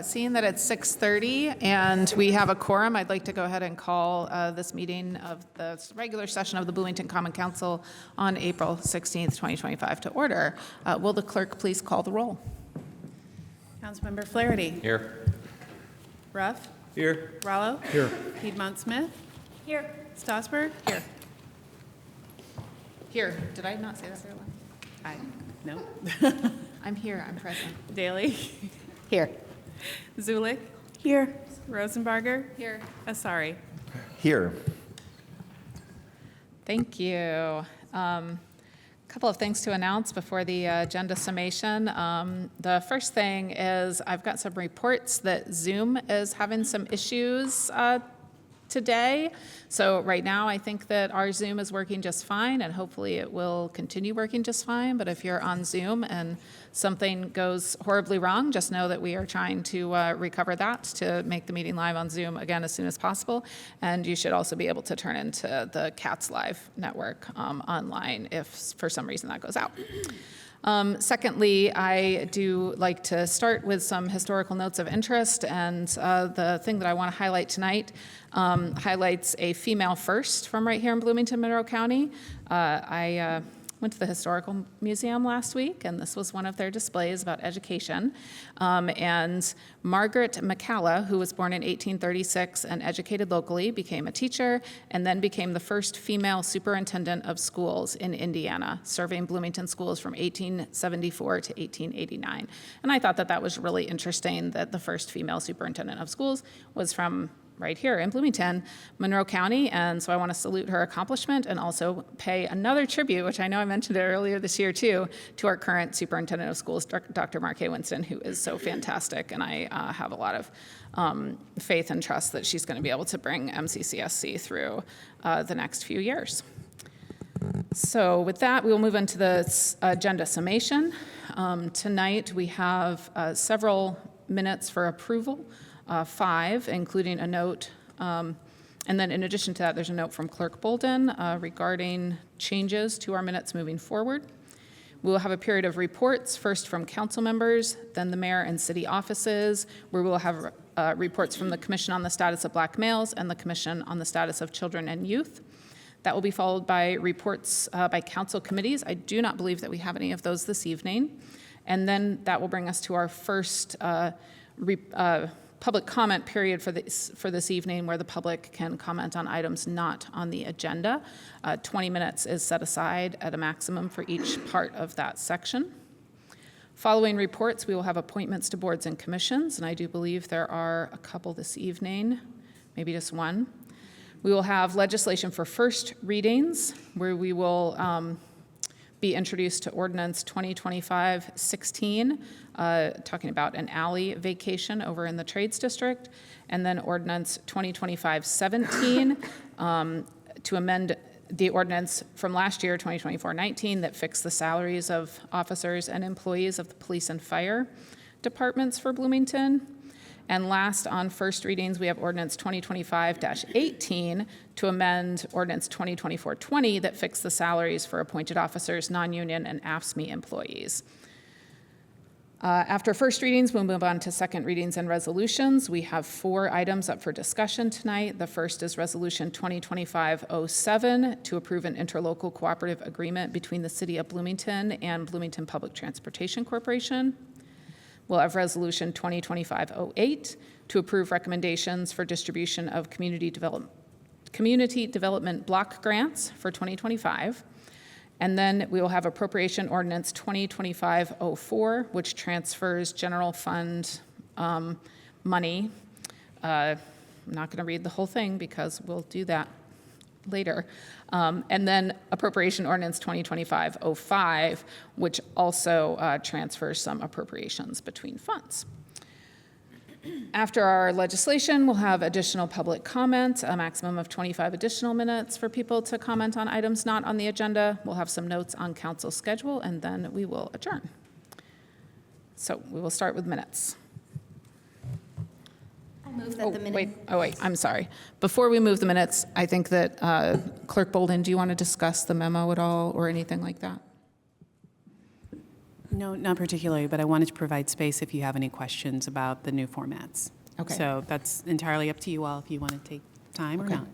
Seeing that it's 6:30 and we have a quorum, I'd like to go ahead and call this meeting of the regular session of the Bloomington Common Council on April 16th, 2025 to order. Will the clerk please call the roll? Councilmember Flaherty. Here. Ruff. Here. Rallo. Here. Piedmont Smith. Here. Strasburg. Here. Here. Did I not say that very well? No. I'm here. I'm present. Daley. Here. Zulik. Here. Rosenbarger. Here. Asari. Here. Thank you. Couple of things to announce before the agenda summation. The first thing is I've got some reports that Zoom is having some issues today. So right now I think that our Zoom is working just fine and hopefully it will continue working just fine. But if you're on Zoom and something goes horribly wrong, just know that we are trying to recover that to make the meeting live on Zoom again as soon as possible. And you should also be able to turn into the CATS Live network online if for some reason that goes out. Secondly, I do like to start with some historical notes of interest, and the thing that I want to highlight tonight highlights a female first from right here in Bloomington, Monroe County. I went to the Historical Museum last week, and this was one of their displays about education. And Margaret McCalla, who was born in 1836 and educated locally, became a teacher and then became the first female superintendent of schools in Indiana, serving Bloomington schools from 1874 to 1889. And I thought that that was really interesting that the first female superintendent of schools was from right here in Bloomington, Monroe County, and so I want to salute her accomplishment and also pay another tribute, which I know I mentioned it earlier this year too, to our current superintendent of schools, Dr. Mark A. Winston, who is so fantastic, and I have a lot of faith and trust that she's going to be able to bring MCCSC through the next few years. So with that, we will move into the agenda summation. Tonight we have several minutes for approval. 5, including a note, and then in addition to that, there's a note from Clerk Bolden regarding changes to our minutes moving forward. We will have a period of reports, first from council members, then the mayor and city offices, where we will have reports from the Commission on the Status of Black Males and the Commission on the Status of Children and Youth. That will be followed by reports by council committees. I do not believe that we have any of those this evening. And then that will bring us to our first public comment period for this evening, where the public can comment on items not on the agenda. 20 minutes is set aside at a maximum for each part of that section. Following reports, we will have appointments to boards and commissions, and I do believe there are a couple this evening, maybe just one. We will have legislation for first readings, where we will be introduced to Ordinance 2025-16, talking about an alley vacation over in the Trades District, and then Ordinance 2025-17 to amend the ordinance from last year, 2024-19, that fixed the salaries of officers and employees of the police and fire departments for Bloomington. And last, on first readings, we have Ordinance 2025-18 to amend Ordinance 2024-20 that fixed the salaries for appointed officers, non-union, and AFSCME employees. After first readings, we'll move on to second readings and resolutions. We have 4 items up for discussion tonight. The first is Resolution 2025-07 to approve an interlocal cooperative agreement between the City of Bloomington and Bloomington Public Transportation Corporation. We'll have Resolution 2025-08 to approve recommendations for distribution of community development block grants for 2025. And then we will have Appropriation Ordinance 2025-04, which transfers general fund money. I'm not going to read the whole thing because we'll do that later. And then Appropriation Ordinance 2025-05, which also transfers some appropriations between funds. After our legislation, we'll have additional public comment, a maximum of 25 additional minutes for people to comment on items not on the agenda. We'll have some notes on council schedule, and then we will adjourn. So we will start with minutes. I move that the minute. Wait, I'm sorry. Before we move the minutes, I think that Clerk Bolden, do you want to discuss the memo at all or anything like that? No, not particularly, but I wanted to provide space if you have any questions about the new formats. Okay. So that's entirely up to you all if you want to take time or Okay. not.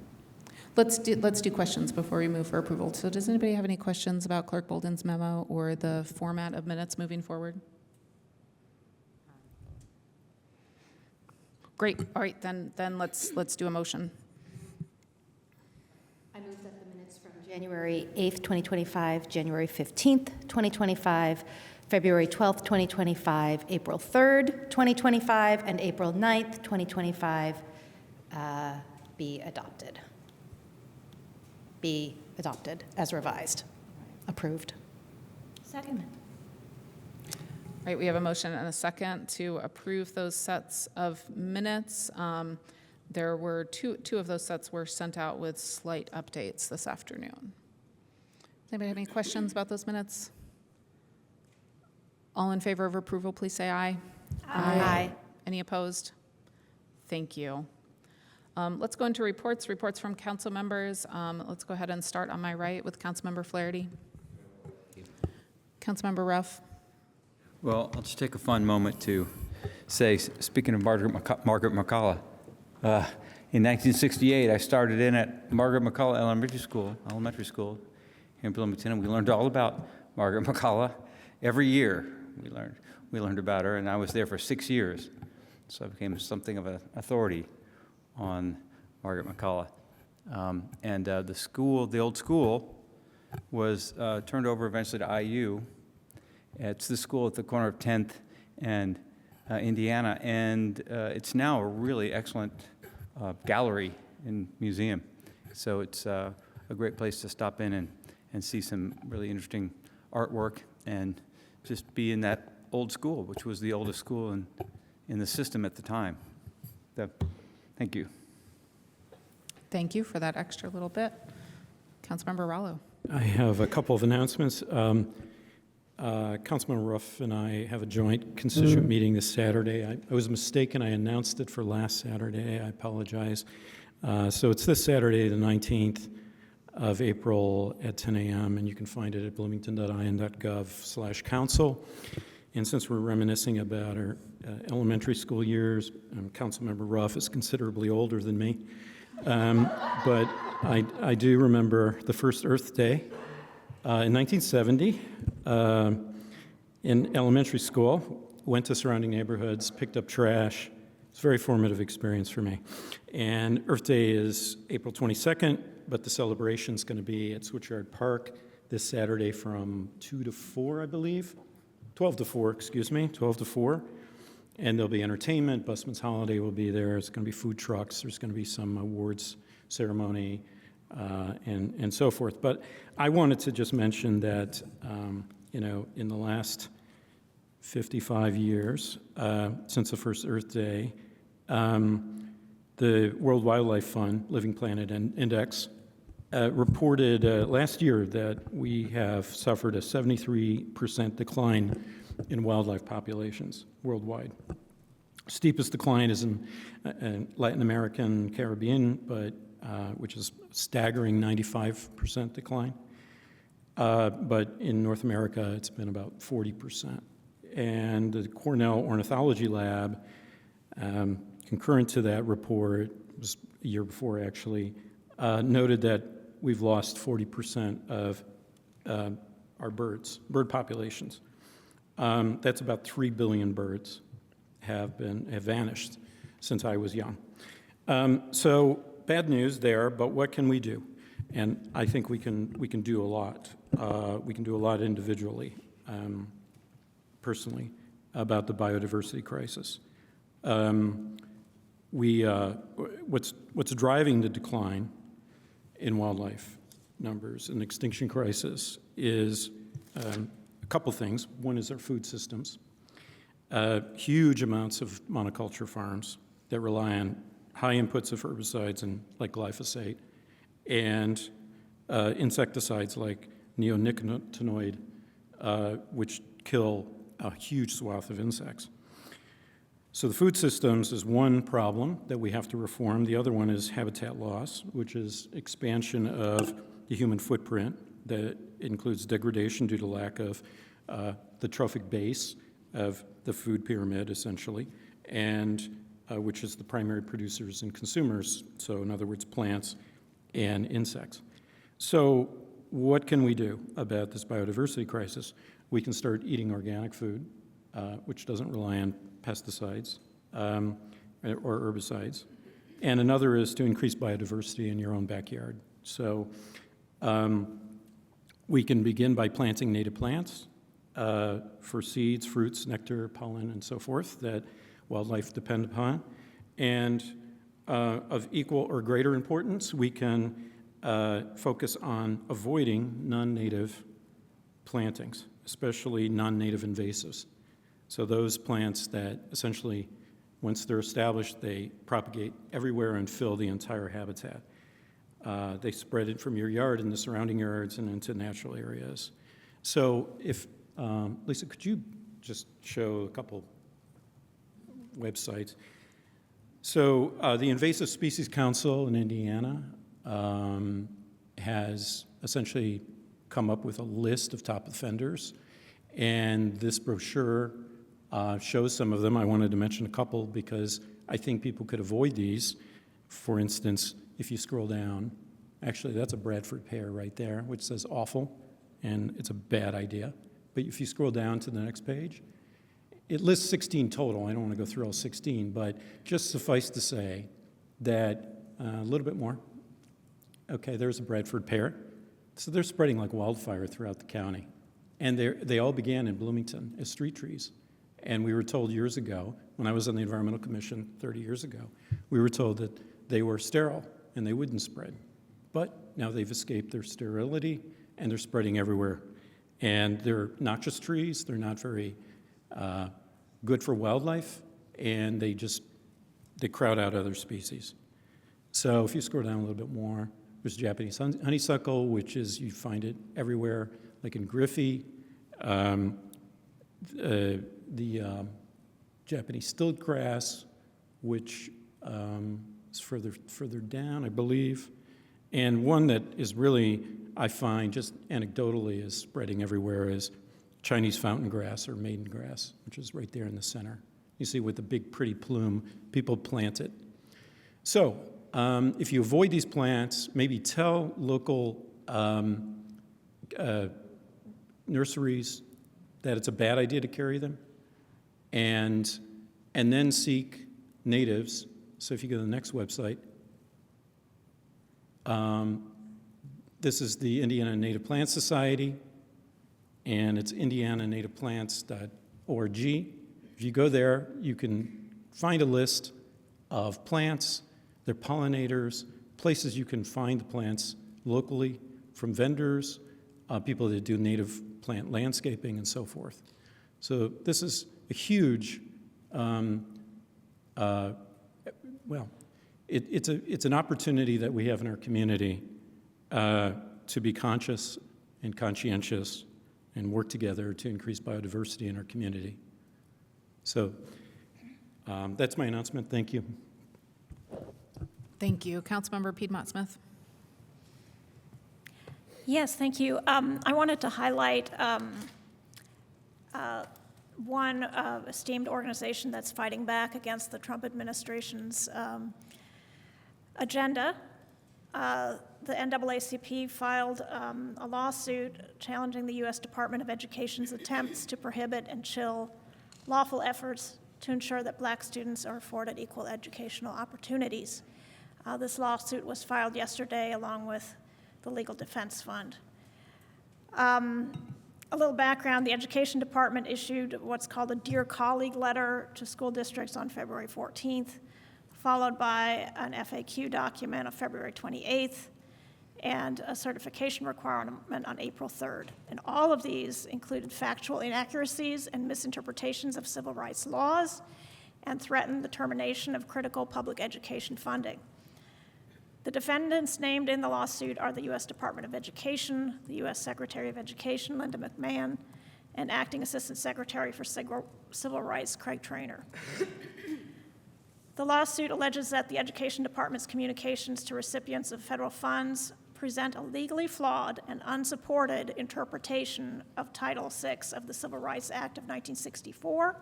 Let's do questions before we move for approval. So does anybody have any questions about Clerk Bolden's memo or the format of minutes moving forward? Great. All right, then let's do a motion. I move that the minutes from January 8th, 2025, January 15th, 2025, February 12th, 2025, April 3rd, 2025, and April 9th, 2025 be adopted. Be adopted as revised. Approved. Second. All right, we have a motion and a second to approve those sets of minutes. There were two of those sets were sent out with slight updates this afternoon. Does anybody have any questions about those minutes? All in favor of approval, please say aye. Aye. Any opposed? Thank you. Let's go into reports from council members. Let's go ahead and start on my right with Councilmember Flaherty. Councilmember Ruff. Well, I'll just take a fun moment to say, speaking of Margaret McCullough, in 1968, I started in at Margaret McCullough Elementary School here in Bloomington, and we learned all about Margaret McCullough. Every year we learned about her, and I was there for 6 years, so I became something of an authority on Margaret McCullough. The old school was turned over eventually to IU. It's the school at the corner of 10th and Indiana, and it's now a really excellent gallery and museum. So it's a great place to stop in and see some really interesting artwork and just be in that old school, which was the oldest school in the system at the time. Thank you. Thank you for that extra little bit. Councilmember Rallo. I have a couple of announcements. Councilman Ruff and I have a joint constituent meeting this Saturday. I was mistaken. I announced it for last Saturday. I apologize. So it's this Saturday, the 19th of April at 10 a.m., and you can find it at bloomington.in.gov/council. And since we're reminiscing about our elementary school years, Councilmember Ruff is considerably older than me, but I do remember the first Earth Day. In 1970, in elementary school, went to surrounding neighborhoods, picked up trash. It's a very formative experience for me. And Earth Day is April 22nd, but the celebration's going to be at Switchyard Park this Saturday from 2 to 4, I believe. 12 to 4, excuse me, 12 to 4. And there'll be entertainment. Busman's Holiday will be there. There's going to be food trucks. There's going to be some awards ceremony. And so forth. But I wanted to just mention that, in the last 55 years, since the first Earth Day, the World Wildlife Fund, Living Planet Index, reported last year that we have suffered a 73% decline in wildlife populations worldwide. Steepest decline is in Latin America and Caribbean, but which is staggering 95% decline. But in North America, it's been about 40%. And the Cornell Ornithology Lab, concurrent to that report, it was a year before actually, noted that we've lost 40% of our bird populations. That's about 3 billion birds have vanished since I was young. So bad news there, but what can we do? And I think we can do a lot. We can do a lot individually, personally, about the biodiversity crisis. What's driving the decline in wildlife numbers and extinction crisis is a couple things. One is our food systems. Huge amounts of monoculture farms that rely on high inputs of herbicides and like glyphosate, and insecticides like neonicotinoid, which kill a huge swath of insects. So the food systems is one problem that we have to reform. The other one is habitat loss, which is expansion of the human footprint that includes degradation due to lack of the trophic base of the food pyramid, essentially, and which is the primary producers and consumers, so in other words, plants and insects. So what can we do about this biodiversity crisis? We can start eating organic food, which doesn't rely on pesticides or herbicides. And another is to increase biodiversity in your own backyard. So we can begin by planting native plants for seeds, fruits, nectar, pollen, and so forth that wildlife depend upon. And of equal or greater importance, we can focus on avoiding non-native plantings, especially non-native invasives. So those plants that essentially, once they're established, they propagate everywhere and fill the entire habitat. They spread it from your yard and the surrounding yards and into natural areas. So if, Lisa, could you just show a couple websites? So the Invasive Species Council in Indiana has essentially come up with a list of top offenders, and this brochure shows some of them. I wanted to mention a couple because I think people could avoid these. For instance, if you scroll down, actually that's a Bradford pear right there, which says awful, and it's a bad idea. But if you scroll down to the next page, it lists 16 total. I don't want to go through all 16, but just suffice to say that a little bit more. Okay, there's a Bradford pear. So they're spreading like wildfire throughout the county. And they all began in Bloomington as street trees. And we were told years ago, when I was on the Environmental Commission 30 years ago, we were told that they were sterile and they wouldn't spread. But now they've escaped their sterility and they're spreading everywhere. And they're noxious trees, they're not very good for wildlife, and they crowd out other species. So if you scroll down a little bit more, there's Japanese honeysuckle, which is, you find it everywhere, like in Griffey. The Japanese stilt grass, which is further down, I believe. And one that is really, I find, just anecdotally is spreading everywhere is Chinese fountain grass or maiden grass, which is right there in the center. You see with the big pretty plume, people plant it. So if you avoid these plants, maybe tell local nurseries that it's a bad idea to carry them, and then seek natives. So if you go to the next website, this is the Indiana Native Plant Society, and it's indiananativeplants.org. If you go there, you can find a list of plants, their pollinators, places you can find the plants locally from vendors, people that do native plant landscaping, and so forth. So this is a huge, it's an opportunity that we have in our community to be conscious and conscientious and work together to increase biodiversity in our community. So that's my announcement. Thank you. Thank you. Councilmember Piedmont Smith. Yes, thank you. I wanted to highlight one esteemed organization that's fighting back against the Trump administration's agenda. The NAACP filed a lawsuit challenging the U.S. Department of Education's attempts to prohibit and chill lawful efforts to ensure that Black students are afforded equal educational opportunities. This lawsuit was filed yesterday along with the Legal Defense Fund. A little background, the Education Department issued what's called a Dear Colleague letter to school districts on February 14th, followed by an FAQ document on February 28th, and a certification requirement on April 3rd. And all of these included factual inaccuracies and misinterpretations of civil rights laws and threatened the termination of critical public education funding. The defendants named in the lawsuit are the U.S. Department of Education, the U.S. Secretary of Education, Linda McMahon, and Acting Assistant Secretary for Civil Rights, Craig Traynor. The lawsuit alleges that the Education Department's communications to recipients of federal funds present a legally flawed and unsupported interpretation of Title VI of the Civil Rights Act of 1964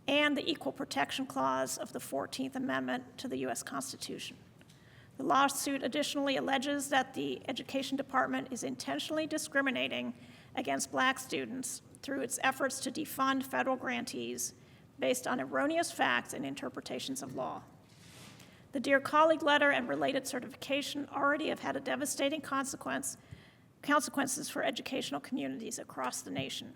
and the Equal Protection Clause of the 14th Amendment to the U.S. Constitution. The lawsuit additionally alleges that the Education Department is intentionally discriminating against Black students through its efforts to defund federal grantees based on erroneous facts and interpretations of law. The Dear Colleague letter and related certification already have had a devastating consequences for educational communities across the nation.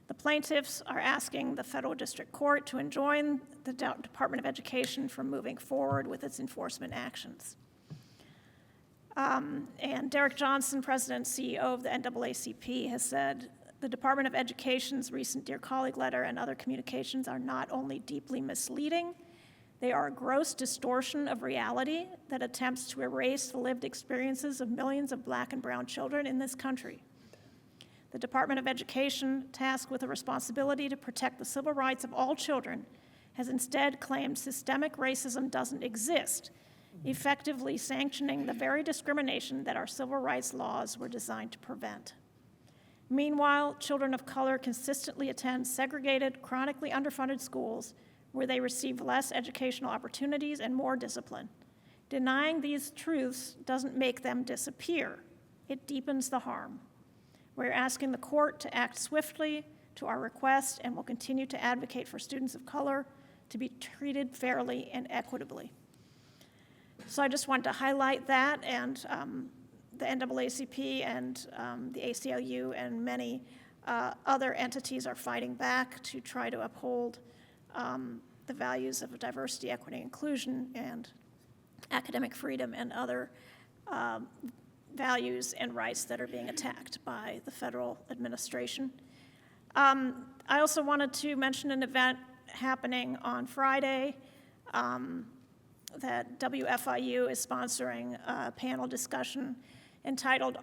The plaintiffs are asking the federal district court to enjoin the Department of Education from moving forward with its enforcement actions. And Derek Johnson, President and CEO of the NAACP, has said, the Department of Education's recent Dear Colleague letter and other communications are not only deeply misleading, they are a gross distortion of reality that attempts to erase the lived experiences of millions of Black and brown children in this country. The Department of Education, tasked with the responsibility to protect the civil rights of all children, has instead claimed systemic racism doesn't exist, effectively sanctioning the very discrimination that our civil rights laws were designed to prevent. Meanwhile, children of color consistently attend segregated, chronically underfunded schools where they receive less educational opportunities and more discipline. Denying these truths doesn't make them disappear. It deepens the harm. We're asking the court to act swiftly to our request and will continue to advocate for students of color to be treated fairly and equitably. So I just wanted to highlight that, and the NAACP and the ACLU and many other entities are fighting back to try to uphold the values of diversity, equity, inclusion, and academic freedom and other values and rights that are being attacked by the federal administration. I also wanted to mention an event happening on Friday that WFIU is sponsoring a panel discussion entitled,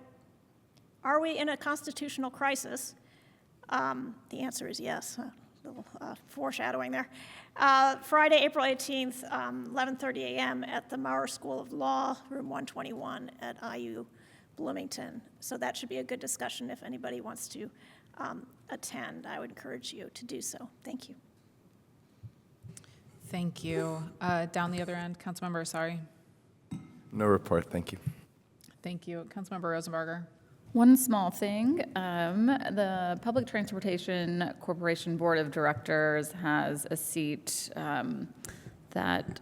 "Are We in a Constitutional Crisis?" The answer is yes. A little foreshadowing there. Friday, April 18th, 11:30 a.m. at the Maurer School of Law, room 121 at IU Bloomington. So that should be a good discussion if anybody wants to attend. I would encourage you to do so. Thank you. Thank you. Down the other end, Councilmember Asari. No report, thank you. Thank you. Councilmember Rosenberger. One small thing, the Public Transportation Corporation Board of Directors has a seat that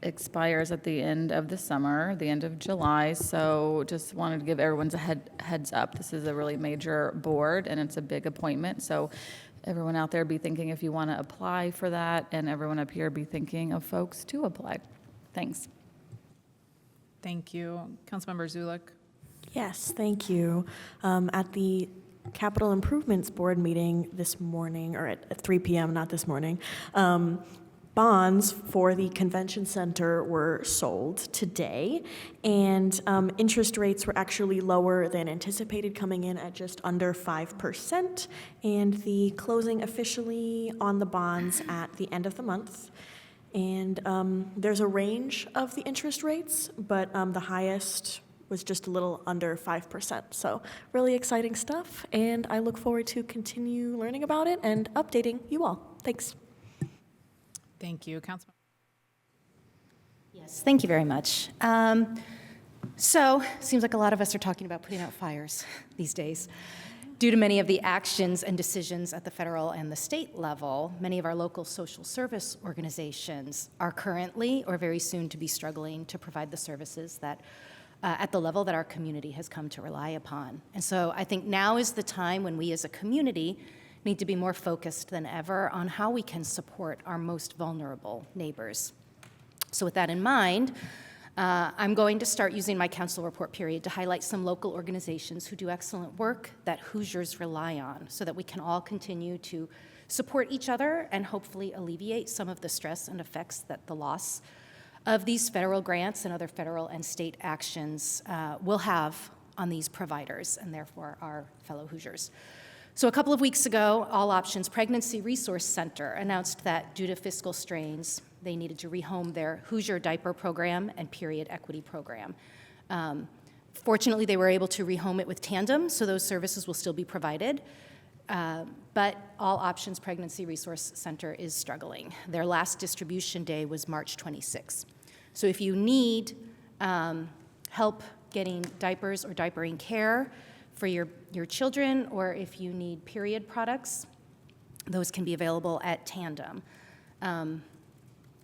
expires at the end of the summer, the end of July, so just wanted to give everyone a heads up. This is a really major board, and it's a big appointment, so everyone out there be thinking if you want to apply for that, and everyone up here be thinking of folks to apply. Thanks. Thank you. Councilmember Zulik. Yes, thank you. At the Capital Improvements Board meeting this morning, or at 3 p.m., not this morning, bonds for the convention center were sold today, and interest rates were actually lower than anticipated, coming in at just under 5%, and the closing officially on the bonds at the end of the month. And there's a range of the interest rates, but the highest was just a little under 5%. So really exciting stuff, and I look forward to continue learning about it and updating you all. Thanks. Thank you. Councilmember. Yes, thank you very much. So, seems like a lot of us are talking about putting out fires these days. Due to many of the actions and decisions at the federal and the state level, many of our local social service organizations are currently or very soon to be struggling to provide the services that at the level that our community has come to rely upon. And so I think now is the time when we as a community need to be more focused than ever on how we can support our most vulnerable neighbors. So with that in mind, I'm going to start using my council report period to highlight some local organizations who do excellent work that Hoosiers rely on so that we can all continue to support each other and hopefully alleviate some of the stress and effects that the loss of these federal grants and other federal and state actions will have on these providers and therefore our fellow Hoosiers. So a couple of weeks ago, All Options Pregnancy Resource Center announced that due to fiscal strains, they needed to rehome their Hoosier diaper program and period equity program. Fortunately, they were able to rehome it with Tandem, so those services will still be provided. But All Options Pregnancy Resource Center is struggling. Their last distribution day was March 26. So if you need help getting diapers or diapering care for your children, or if you need period products, those can be available at Tandem.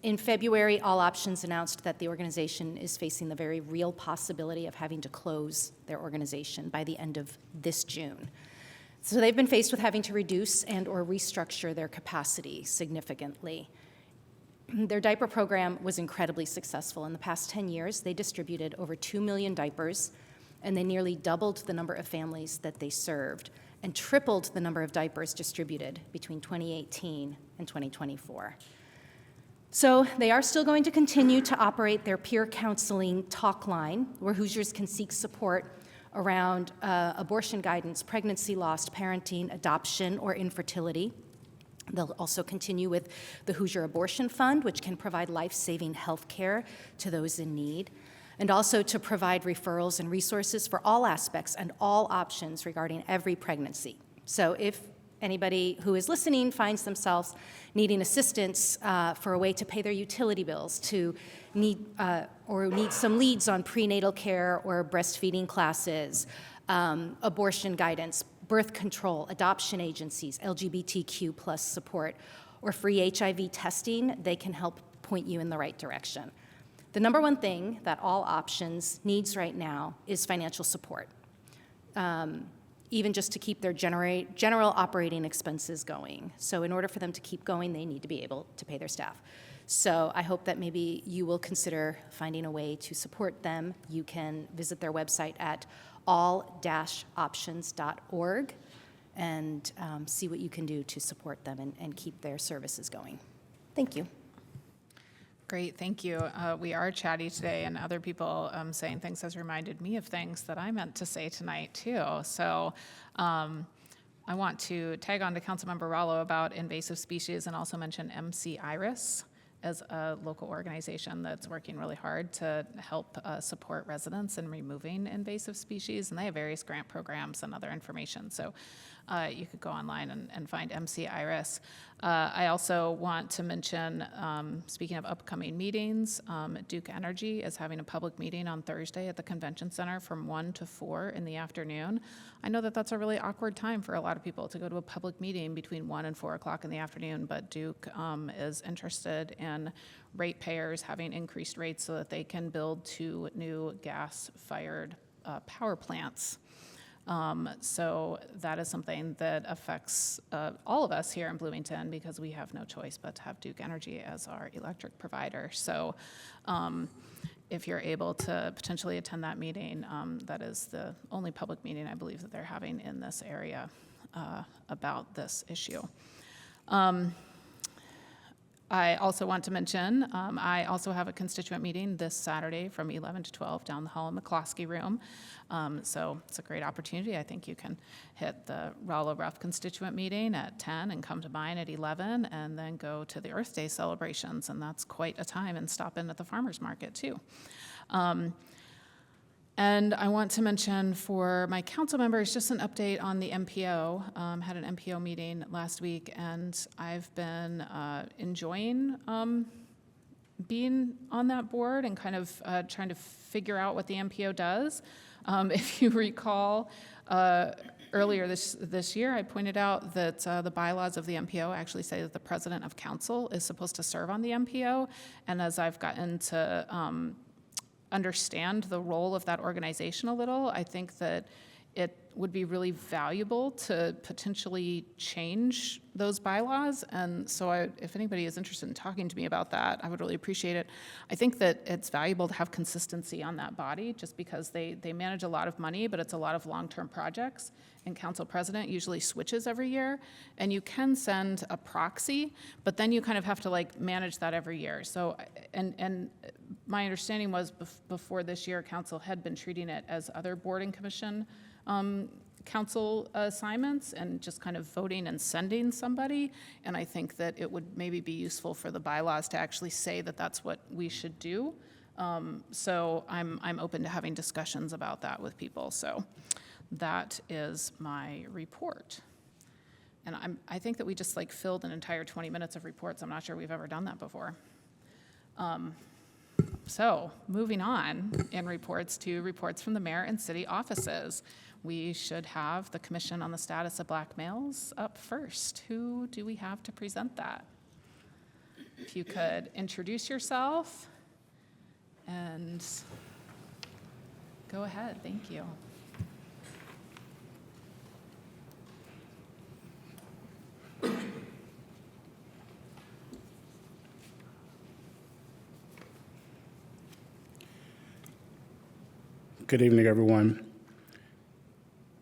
In February, All Options announced that the organization is facing the very real possibility of having to close their organization by the end of this June. So they've been faced with having to reduce and or restructure their capacity significantly. Their diaper program was incredibly successful. In the past 10 years, they distributed over 2 million diapers, and they nearly doubled the number of families that they served and tripled the number of diapers distributed between 2018 and 2024. So they are still going to continue to operate their peer counseling talk line, where Hoosiers can seek support around abortion guidance, pregnancy loss, parenting, adoption, or infertility. They'll also continue with the Hoosier Abortion Fund, which can provide life-saving health care to those in need, and also to provide referrals and resources for all aspects and all options regarding every pregnancy. So if anybody who is listening finds themselves needing assistance for a way to pay their utility bills, to need some leads on prenatal care or breastfeeding classes, abortion guidance, birth control, adoption agencies, LGBTQ plus support, or free HIV testing, they can help point you in the right direction. The number one thing that All Options needs right now is financial support, even just to keep their general operating expenses going. So in order for them to keep going, they need to be able to pay their staff. So I hope that maybe you will consider finding a way to support them. You can visit their website at all-options.org and see what you can do to support them and keep their services going. Thank you. Great, thank you. We are chatty today, and other people saying things has reminded me of things that I meant to say tonight, too. So I want to tag on to Councilmember Rallo about invasive species and also mention MC Iris as a local organization that's working really hard to help support residents in removing invasive species, and they have various grant programs and other information. So you could go online and find MC Iris. I also want to mention, speaking of upcoming meetings, Duke Energy is having a public meeting on Thursday at the Convention Center from 1 to 4 in the afternoon. I know that that's a really awkward time for a lot of people to go to a public meeting between 1 and 4 o'clock in the afternoon, but Duke is interested in ratepayers having increased rates so that they can build 2 new gas-fired power plants. So that is something that affects all of us here in Bloomington because we have no choice but to have Duke Energy as our electric provider. So if you're able to potentially attend that meeting, that is the only public meeting I believe that they're having in this area about this issue. I also want to mention, I also have a constituent meeting this Saturday from 11 to 12 down the hall in McCloskey Room. So it's a great opportunity. I think you can hit the Rollo Ruff constituent meeting at 10 and come to mine at 11 and then go to the Earth Day celebrations. And that's quite a time, and stop in at the farmer's market too. And I want to mention for my council members, just an update on the MPO. Had an MPO meeting last week, and I've been enjoying being on that board and kind of trying to figure out what the MPO does. If you recall, earlier this year, I pointed out that the bylaws of the MPO actually say that the president of council is supposed to serve on the MPO. And as I've gotten to understand the role of that organization a little, I think that it would be really valuable to potentially change those bylaws. And so if anybody is interested in talking to me about that, I would really appreciate it. I think that it's valuable to have consistency on that body just because they manage a lot of money, but it's a lot of long-term projects. And council president usually switches every year. And you can send a proxy, but then you kind of have to like manage that every year. So, and my understanding was before this year, council had been treating it as other board and commission council assignments and just kind of voting and sending somebody. And I think that it would maybe be useful for the bylaws to actually say that that's what we should do So I'm open to having discussions about that with people. So that is my report. And I think that we just like filled an entire 20 minutes of reports. I'm not sure we've ever done that before. So moving on in reports to reports from the mayor and city offices. We should have the Commission on the Status of Black Males up first. Who do we have to present that? If you could introduce yourself and go ahead, thank you. Good evening, everyone.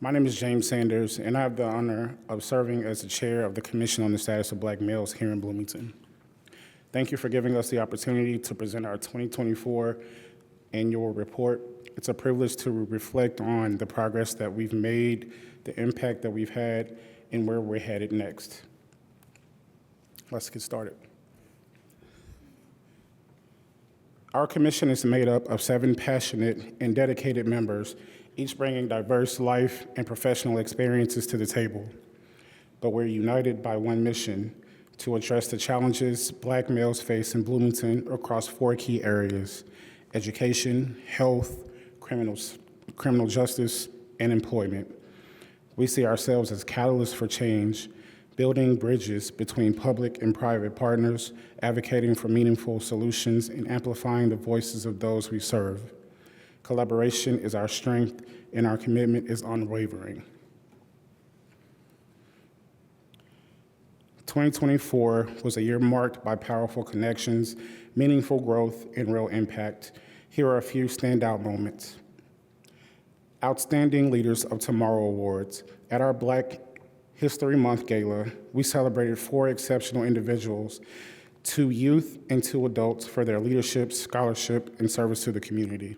My name is James Sanders, and I have the honor of serving as the chair of the Commission on the Status of Black Males here in Bloomington. Thank you for giving us the opportunity to present our 2024 annual report. It's a privilege to reflect on the progress that we've made, the impact that we've had, and where we're headed next. Let's get started. Our commission is made up of 7 passionate and dedicated members, each bringing diverse life and professional experiences to the table. But we're united by one mission: to address the challenges Black males face in Bloomington across 4 key areas: education, health, criminal justice, and employment. We see ourselves as catalysts for change, building bridges between public and private partners, advocating for meaningful solutions, and amplifying the voices of those we serve. Collaboration is our strength, and our commitment is unwavering. 2024 was a year marked by powerful connections, meaningful growth, and real impact. Here are a few standout moments. Outstanding Leaders of Tomorrow Awards. At our Black History Month Gala, we celebrated 4 exceptional individuals, 2 youth and 2 adults, for their leadership, scholarship, and service to the community.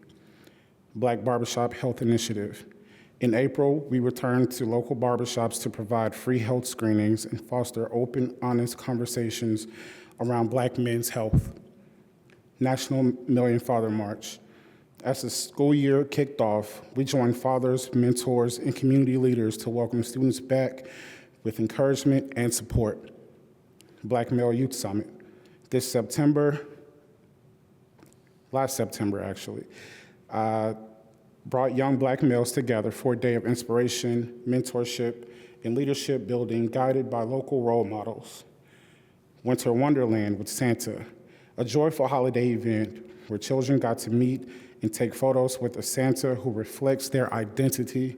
Black Barbershop Health Initiative. In April, we returned to local barbershops to provide free health screenings and foster open, honest conversations around Black men's health. National Million Father March. As the school year kicked off, we joined fathers, mentors, and community leaders to welcome students back with encouragement and support. Black Male Youth Summit. Last September actually, brought young Black males together for a day of inspiration, mentorship, and leadership building guided by local role models. Winter Wonderland with Santa, a joyful holiday event where children got to meet and take photos with a Santa who reflects their identity,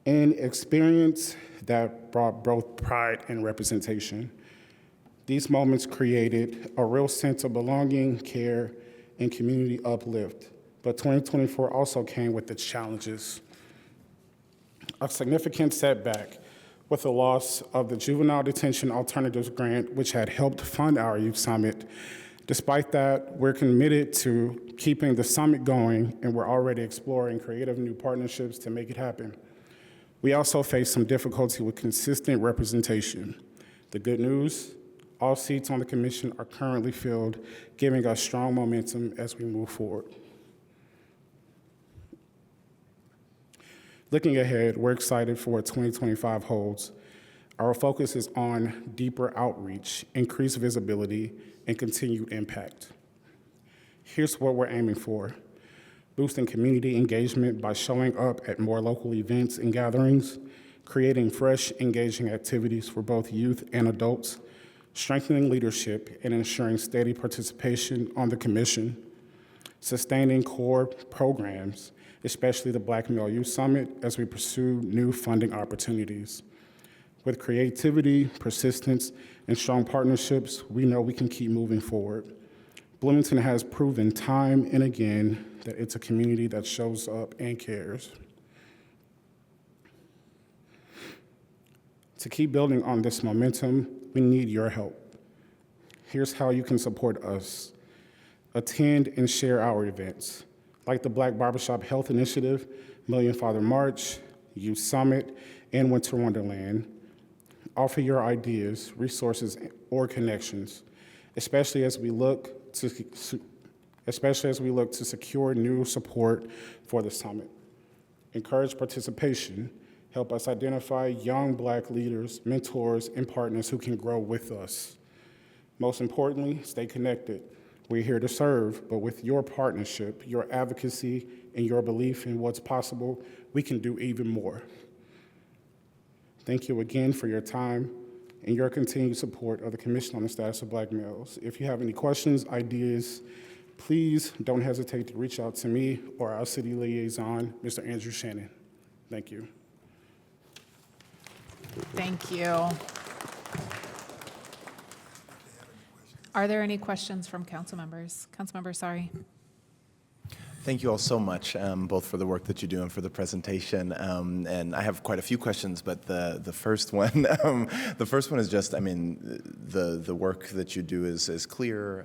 an experience that brought both pride and representation. These moments created a real sense of belonging, care, and community uplift. But 2024 also came with its challenges. A significant setback with the loss of the Juvenile Detention Alternatives Grant, which had helped fund our youth summit. Despite that, we're committed to keeping the summit going, and we're already exploring creative new partnerships to make it happen. We also face some difficulty with consistent representation. The good news, all seats on the commission are currently filled, giving us strong momentum as we move forward. Looking ahead, we're excited for what 2025 holds. Our focus is on deeper outreach, increased visibility, and continued impact. Here's what we're aiming for: boosting community engagement by showing up at more local events and gatherings, creating fresh, engaging activities for both youth and adults, strengthening leadership and ensuring steady participation on the commission, sustaining core programs, especially the Black Male Youth Summit, as we pursue new funding opportunities. With creativity, persistence, and strong partnerships, we know we can keep moving forward. Bloomington has proven time and again that it's a community that shows up and cares. To keep building on this momentum, we need your help. Here's how you can support us. Attend and share our events, like the Black Barbershop Health Initiative, Million Father March, Youth Summit, and Winter Wonderland. Offer your ideas, resources, or connections, especially as we look to especially as we look to secure new support for the summit. Encourage participation. Help us identify young Black leaders, mentors, and partners who can grow with us. Most importantly, stay connected. We're here to serve, but with your partnership, your advocacy, and your belief in what's possible, we can do even more. Thank you again for your time and your continued support of the Commission on the Status of Black Males. If you have any questions, ideas, please don't hesitate to reach out to me or our city liaison, Mr. Andrew Shannon. Thank you. Thank you. Are there any questions from council members? Councilmember, sorry. Thank you all so much, both for the work that you do and for the presentation. And I have quite a few questions, but the first one, is just, I mean, the work that you do is clear.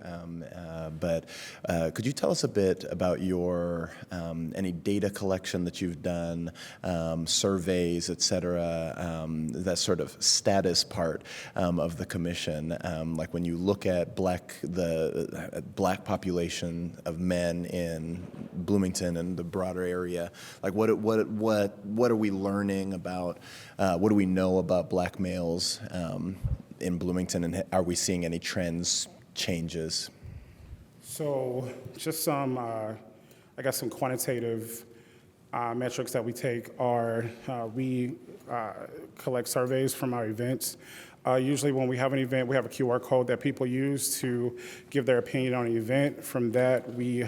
But could you tell us a bit about your any data collection that you've done, surveys, et cetera, that sort of status part of the commission? Like when you look at the black population of men in Bloomington and the broader area, like what are we learning about? What do we know about Black males in Bloomington, and are we seeing any trends, changes? So, just some, I guess, some quantitative metrics that we take are we collect surveys from our events. Usually when we have an event, we have a QR code that people use to give their opinion on an event. From that, we,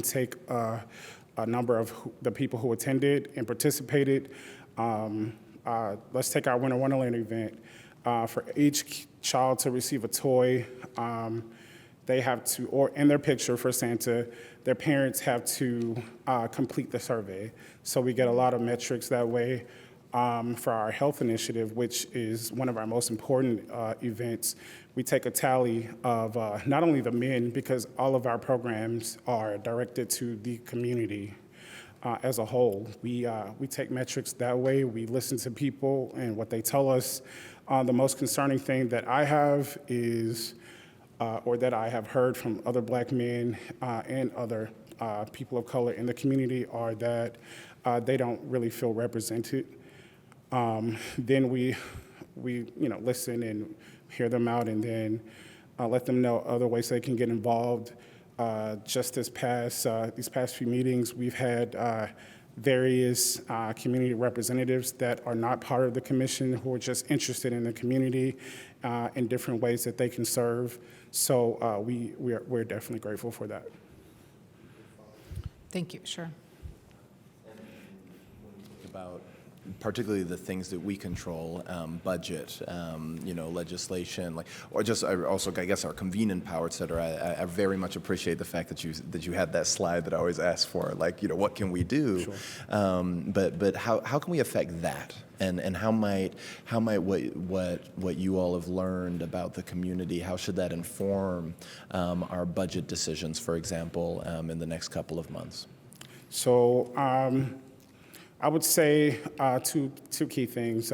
take a number of the people who attended and participated. Let's take our Winter Wonderland event. For each child to receive a toy, they have to, or in their picture for Santa, their parents have to complete the survey. So we get a lot of metrics that way. For our health initiative, which is one of our most important events, we take a tally of not only the men, because all of our programs are directed to the community as a whole. We take metrics that way. We listen to people and what they tell us. The most concerning thing that I have is, or that I have heard from other Black men and other people of color in the community, are that they don't really feel represented. Then we listen and hear them out, and then let them know other ways they can get involved. Just these past few meetings, we've had various community representatives that are not part of the commission who are just interested in the community in different ways that they can serve. So we're definitely grateful for that. Thank you, sure. About particularly the things that we control, budget, legislation, or just also, I guess, our convening power, et cetera. I very much appreciate the fact that you had that slide that I always ask for, what can we do? Sure. But how can we affect that? And how might what you all have learned about the community, how should that inform our budget decisions, for example, in the next couple of months? So I would say two key things.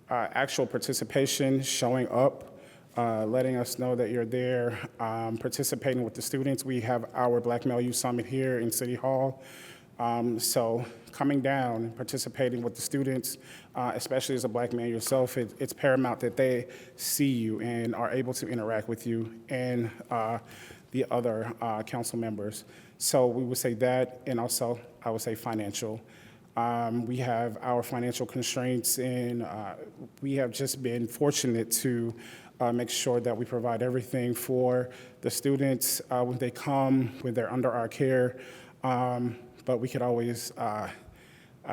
Actual participation, showing up, letting us know that you're there, participating with the students. We have our Black Male Youth Summit here in City Hall. So coming down and participating with the students, especially as a Black man yourself, it's paramount that they see you and are able to interact with you and the other council members. So we would say that, and also I would say financial. We have our financial constraints, and we have just been fortunate to make sure that we provide everything for the students when they come, when they're under our care, but we could always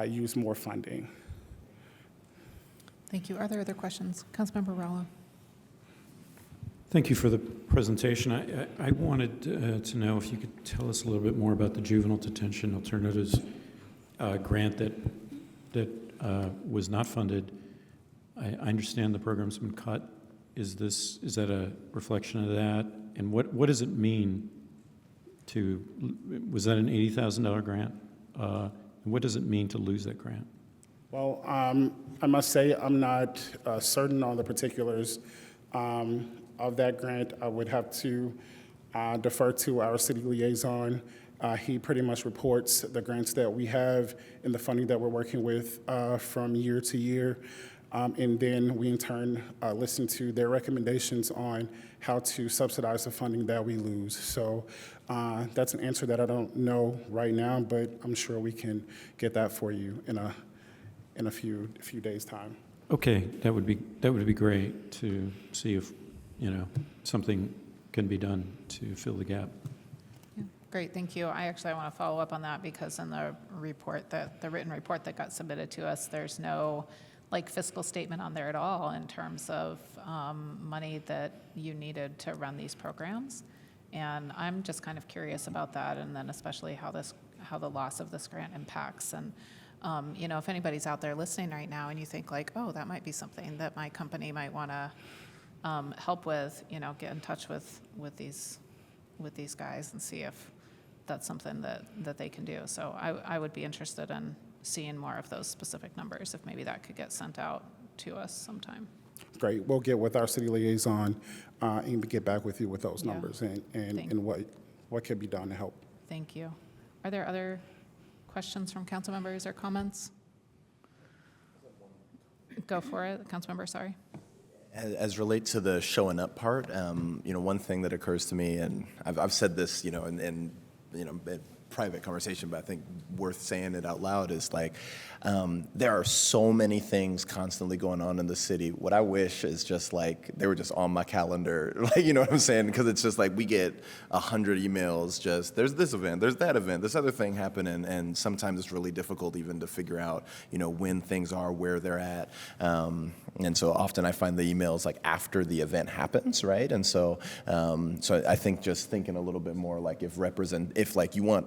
use more funding. Thank you. Are there other questions? Councilmember Rallo. Thank you for the presentation. I wanted to know if you could tell us a little bit more about the Juvenile Detention Alternatives grant that was not funded. I understand the program's been cut. Is that a reflection of that? And what does it mean was that an $80,000 grant? And what does it mean to lose that grant? Well, I must say I'm not certain on the particulars of that grant. I would have to defer to our city liaison. He pretty much reports the grants that we have and the funding that we're working with from year to year. And then we in turn listen to their recommendations on how to subsidize the funding that we lose. So that's an answer that I don't know right now, but I'm sure we can get that for you in a few days' time. Okay, that would be great to see if, something can be done to fill the gap. Great, thank you. I want to follow up on that because in the written report that got submitted to us, there's no fiscal statement on there at all in terms of money that you needed to run these programs. And I'm just kind of curious about that, and then especially how the loss of this grant impacts. And if anybody's out there listening right now and you think oh, that might be something that my company might want to help with, get in touch with these guys and see if that's something that they can do. So I would be interested in seeing more of those specific numbers, if maybe that could get sent out to us sometime. Great. We'll get with our city liaison and get back with you with those Yeah. numbers and what could be done to help. Thank you. Are there other questions from council members or comments? Go for it, Councilmember, sorry. As relates to the showing up part, one thing that occurs to me, and I've said this, in private conversation, but I think worth saying it out loud is there are so many things constantly going on in the city. What I wish is just they were just on my calendar, you know what I'm saying? Because it's just we get 100 emails, just there's this event, there's that event, this other thing happening, and sometimes it's really difficult even to figure out, when things are, where they're at. And so often I find the emails after the event happens, right? And so I think just thinking a little bit more if you want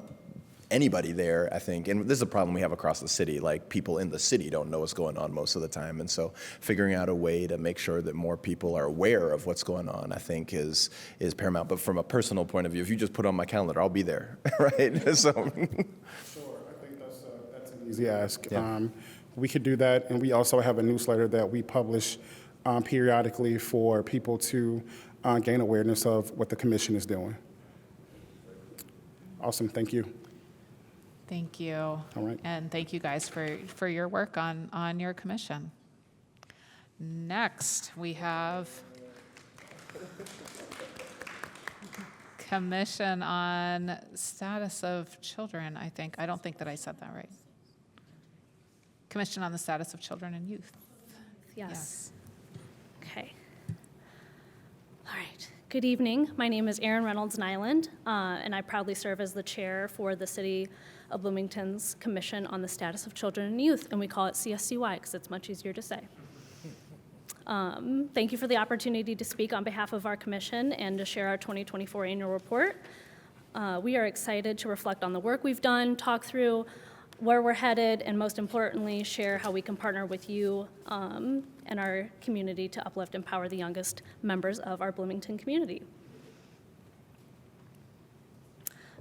anybody there, I think, and this is a problem we have across the city, people in the city don't know what's going on most of the time. And so figuring out a way to make sure that more people are aware of what's going on, I think is paramount. But from a personal point of view, if you just put it on my calendar, I'll be there, right? So. Sure, I think that's an easy ask. Yeah. We could do that, and we also have a newsletter that we publish periodically for people to gain awareness of what the commission is doing. Awesome, thank you. Thank you. All right. And thank you guys for your work on your commission. Next, we have Commission on Status of Children, I think. I don't think that I said that right. Commission on the Status of Children and Youth. Yes. Okay. All right. Good evening. My name is Erin Reynolds Nyland, and I proudly serve as the chair for the City of Bloomington's Commission on the Status of Children and Youth, and we call it CSCY because it's much easier to say. Thank you for the opportunity to speak on behalf of our commission and to share our 2024 annual report. We are excited to reflect on the work we've done, talk through where we're headed, and most importantly, share how we can partner with you and our community to uplift and empower the youngest members of our Bloomington community.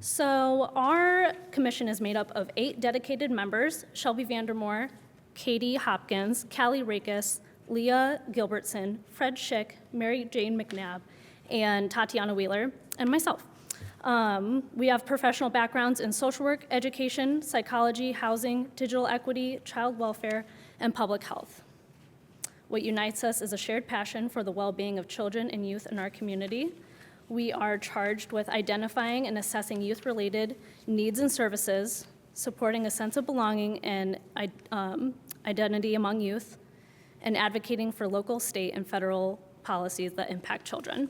So our commission is made up of 8 dedicated members: Shelby Vandermoor, Katie Hopkins, Callie Rakes, Leah Gilbertson, Fred Schick, Mary Jane McNabb, and Tatiana Wheeler, and myself. We have professional backgrounds in social work, education, psychology, housing, digital equity, child welfare, and public health. What unites us is a shared passion for the well-being of children and youth in our community. We are charged with identifying and assessing youth-related needs and services, supporting a sense of belonging and identity among youth, and advocating for local, state, and federal policies that impact children.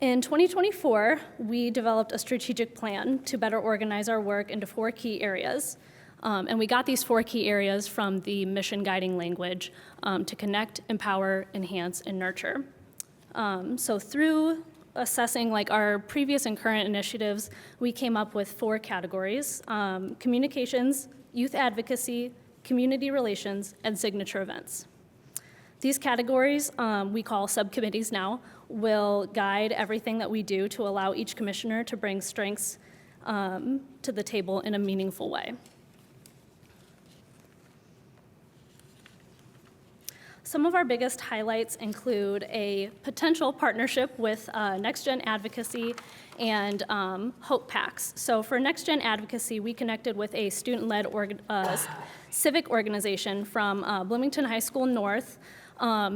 In 2024, we developed a strategic plan to better organize our work into 4 key areas. And we got these 4 key areas from the mission guiding language to connect, empower, enhance, and nurture. So through assessing our previous and current initiatives, we came up with 4 categories: communications, youth advocacy, community relations, and signature events. These categories, we call subcommittees now, will guide everything that we do to allow each commissioner to bring strengths to the table in a meaningful way. some of our biggest highlights include a potential partnership with Next Gen Advocacy and Hope Packs. So for Next Gen Advocacy, we connected with a student-led civic organization from Bloomington High School North.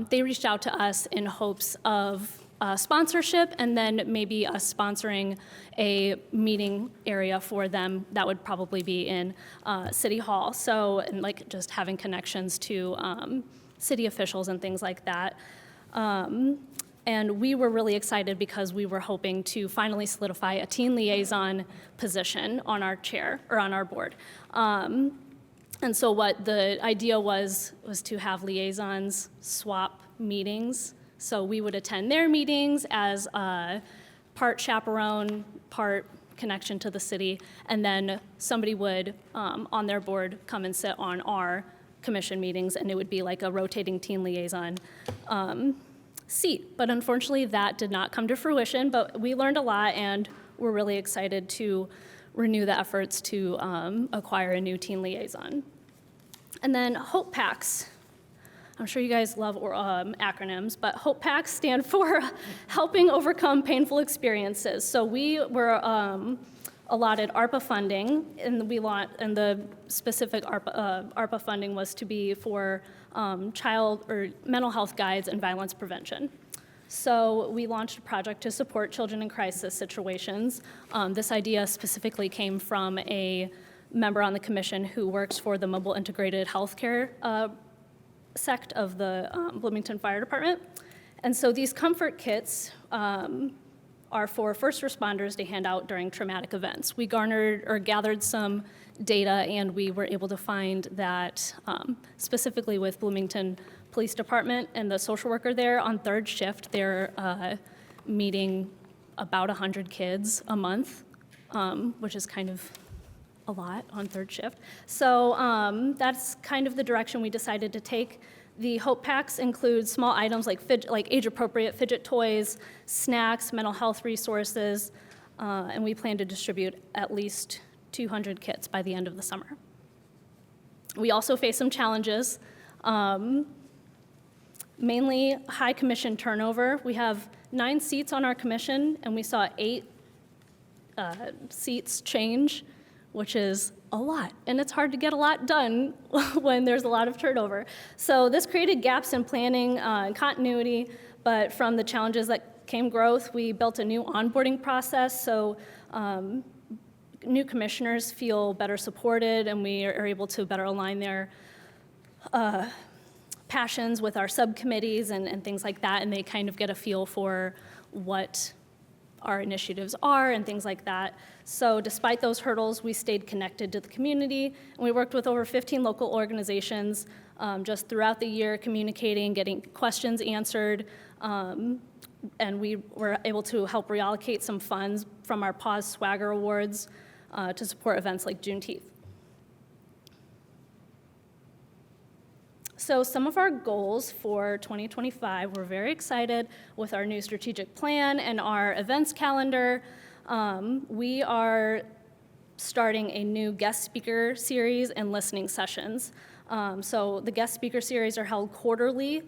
They reached out to us in hopes of sponsorship and then maybe us sponsoring a meeting area for them that would probably be in City Hall. So, and like just having connections to city officials and things like that. And we were really excited because we were hoping to finally solidify a teen liaison position on our chair, or on our board. And so what the idea was to have liaisons swap meetings. So we would attend their meetings as part chaperone, part connection to the city, and then somebody would, on their board, come and sit on our commission meetings, and it would be like a rotating teen liaison seat. But unfortunately, that did not come to fruition, but we learned a lot, and we're really excited to renew the efforts to acquire a new teen liaison. And then Hope Packs. I'm sure you guys love acronyms, but Hope Packs stand for Helping Overcome Painful Experiences. So we were allotted ARPA funding, and the specific ARPA funding was to be for child or mental health guides and violence prevention. So we launched a project to support children in crisis situations. This idea specifically came from a member on the commission who works for the Mobile Integrated Healthcare sect of the Bloomington Fire Department. And so these comfort kits are for first responders to hand out during traumatic events. We gathered some data, and we were able to find that specifically with Bloomington Police Department and the social worker there on third shift, they're meeting about 100 kids a month, which is kind of a lot on third shift. So that's kind of the direction we decided to take. The Hope Packs include small items like age-appropriate fidget toys, snacks, mental health resources, and we plan to distribute at least 200 kits by the end of the summer. We also face some challenges, mainly high commission turnover. We have 9 seats on our commission, and we saw 8 seats change, which is a lot, and it's hard to get a lot done when there's a lot of turnover. So this created gaps in planning and continuity, but from the challenges that came growth, we built a new onboarding process, so new commissioners feel better supported, and we are able to better align their passions with our subcommittees and things like that, and they kind of get a feel for what our initiatives are and things like that. So despite those hurdles, we stayed connected to the community, and we worked with over 15 local organizations just throughout the year, communicating, getting questions answered, and we were able to help reallocate some funds from our Pause Swagger Awards to support events like Juneteenth. So some of our goals for 2025, we're very excited with our new strategic plan and our events calendar. We are starting a new guest speaker series and listening sessions. So the guest speaker series are held quarterly.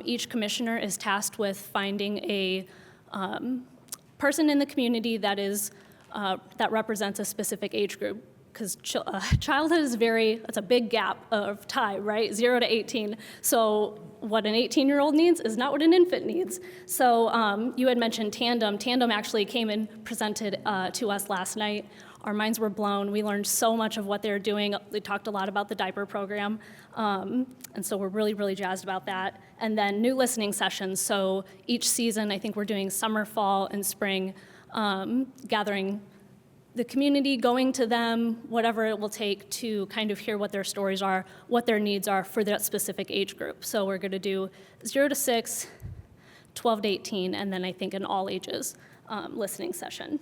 Each commissioner is tasked with finding a person in the community that represents a specific age group, because childhood is it's a big gap of time, right? 0 to 18. So what an 18-year-old needs is not what an infant needs. So you had mentioned Tandem. Tandem actually came and presented to us last night. Our minds were blown. We learned so much of what they're doing. They talked a lot about the diaper program. And so we're really, really jazzed about that. And then new listening sessions. So each season, I think we're doing summer, fall, and spring, gathering the community, going to them, whatever it will take to kind of hear what their stories are, what their needs are for that specific age group. So we're going to do 0 to 6, 12 to 18, and then I think an all ages listening session.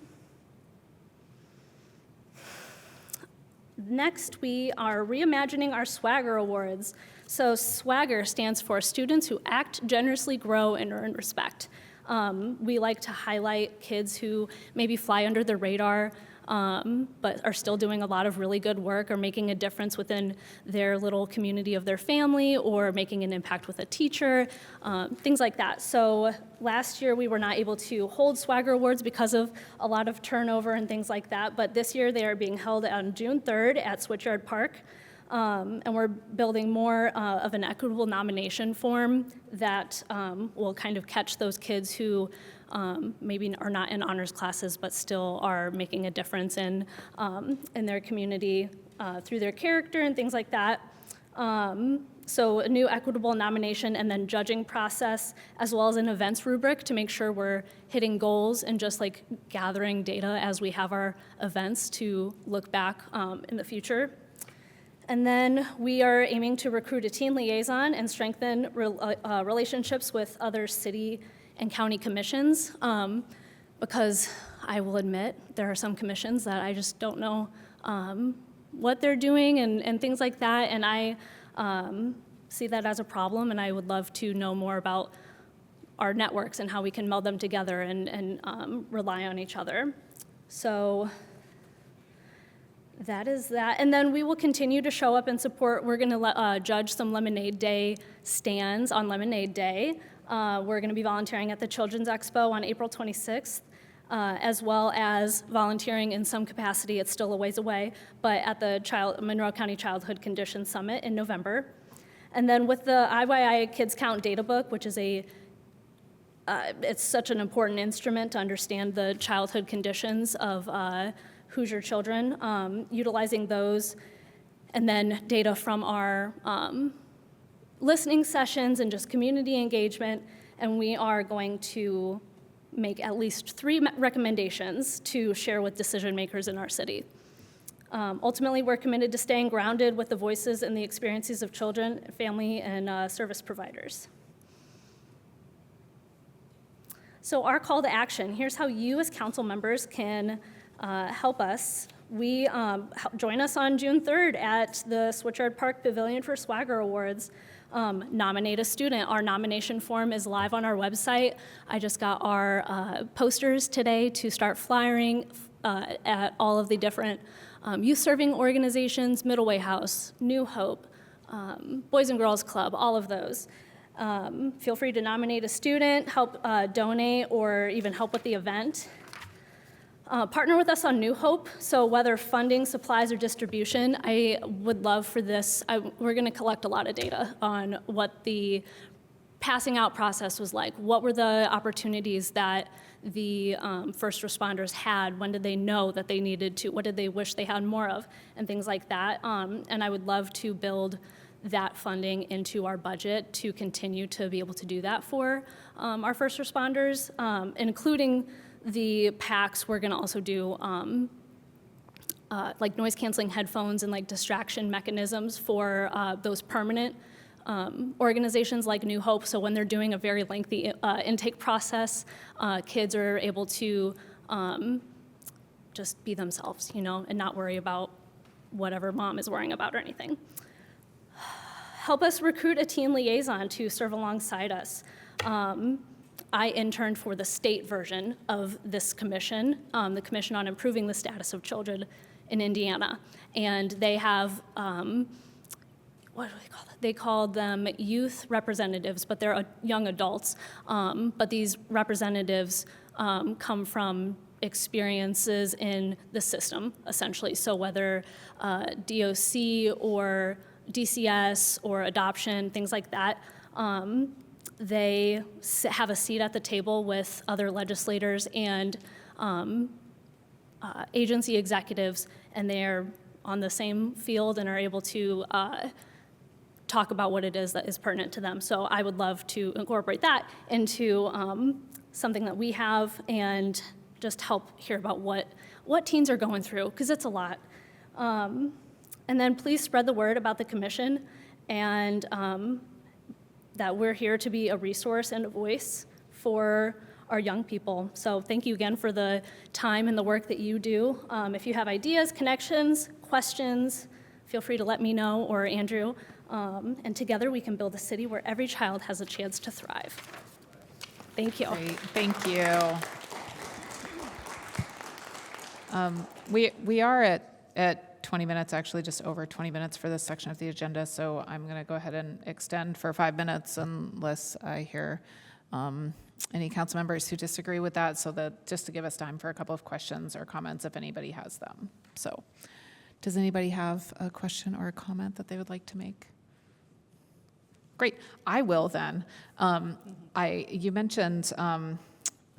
Next, we are reimagining our Swagger Awards. So Swagger stands for Students Who Act, Generously Grow, and Earn Respect. We like to highlight kids who maybe fly under the radar, but are still doing a lot of really good work or making a difference within their little community of their family or making an impact with a teacher, things like that. So last year we were not able to hold Swagger Awards because of a lot of turnover and things like that, but this year they are being held on June 3rd at Switchyard Park. And we're building more of an equitable nomination form that will kind of catch those kids who maybe are not in honors classes but still are making a difference in their community through their character and things like that. So a new equitable nomination and then judging process, as well as an events rubric to make sure we're hitting goals and just like gathering data as we have our events to look back in the future. And then we are aiming to recruit a teen liaison and strengthen relationships with other city and county commissions, because I will admit there are some commissions that I just don't know what they're doing and things like that, and I see that as a problem, and I would love to know more about our networks and how we can meld them together and rely on each other. So that is that. And then we will continue to show up and support. We're going to judge some Lemonade Day stands on Lemonade Day. We're going to be volunteering at the Children's Expo on April 26th, as well as volunteering in some capacity. It's still a ways away, but at the Monroe County Childhood Conditions Summit in November. And then with the IYI Kids Count data book, which is it's such an important instrument to understand the childhood conditions of Hoosier children, utilizing those, and then data from our listening sessions and just community engagement, and we are going to make at least 3 recommendations to share with decision makers in our city. Ultimately, we're committed to staying grounded with the voices and the experiences of children, family, and service providers. So our call to action, here's how you as council members can help us. Join us on June 3rd at the Switchyard Park Pavilion for Swagger Awards. Nominate a student. Our nomination form is live on our website. I just got our posters today to start flyering at all of the different youth-serving organizations, Middle Way House, New Hope, Boys and Girls Club, all of those. Feel free to nominate a student, help donate, or even help with the event. Partner with us on New Hope, so whether funding, supplies, or distribution, I would love for this. We're going to collect a lot of data on what the passing out process was like. What were the opportunities that the first responders had? When did they know that they needed to? What did they wish they had more of? And things like that. And I would love to build that funding into our budget to continue to be able to do that for our first responders, including the packs. We're going to also do like noise canceling headphones and like distraction mechanisms for those permanent organizations like New Hope. So when they're doing a very lengthy intake process, kids are able to just be themselves, and not worry about whatever mom is worrying about or anything. Help us recruit a teen liaison to serve alongside us. I interned for the state version of this commission, the Commission on Improving the Status of Children in Indiana. And they have, what do they call them? They call them youth representatives, but they're young adults. But these representatives come from experiences in the system, essentially. So whether DOC or DCS or adoption, things like that, they have a seat at the table with other legislators and agency executives, and they're on the same field and are able to talk about what it is that is pertinent to them. So I would love to incorporate that into something that we have and just help hear about what teens are going through, because it's a lot. And then please spread the word about the commission and that we're here to be a resource and a voice for our young people. So thank you again for the time and the work that you do. If you have ideas, connections, questions, feel free to let me know or Andrew. And together we can build a city where every child has a chance to thrive. Thank you. Great, thank you. We are at 20 minutes, actually just over 20 minutes for this section of the agenda, so I'm going to go ahead and extend for 5 minutes unless I hear any council members who disagree with that, so that just to give us time for a couple of questions or comments if anybody has them. So does anybody have a question or a comment that they would like to make? Great, I will then. You mentioned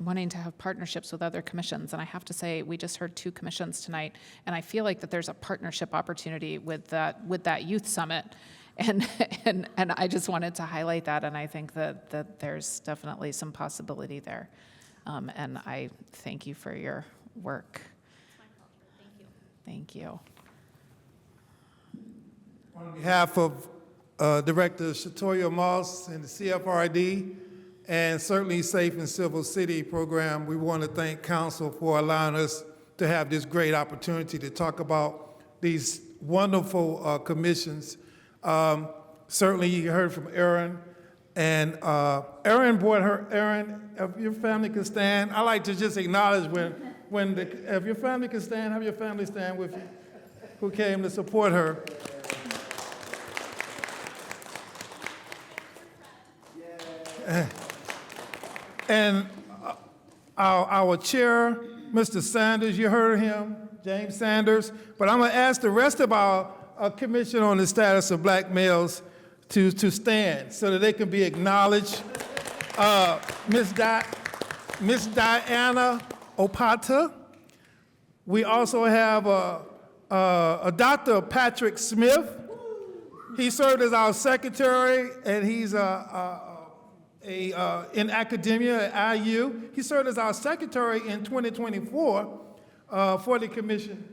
wanting to have partnerships with other commissions, and I have to say, we just heard 2 commissions tonight, and I feel like that there's a partnership opportunity with that youth summit, and I just wanted to highlight that, and I think that there's definitely some possibility there, and I thank you for your work. Thank you. On behalf of Director Shatoya Moss and the CFRD, and certainly Safe and Civil City program, we want to thank Council for allowing us to have this great opportunity to talk about these wonderful commissions. Certainly you heard from Erin, and Erin, if your family can stand, I like to just acknowledge if your family can stand, have your family stand with you, who came to support her. And our chair, Mr. Sanders, you heard him, James Sanders, but I'm going to ask the rest of our Commission on the Status of Black Males to stand so that they can be acknowledged. Miss Diana Opata. We also have a Dr. Patrick Smith. He served as our secretary, and he's in academia at IU. He served as our secretary in 2024 for the Commission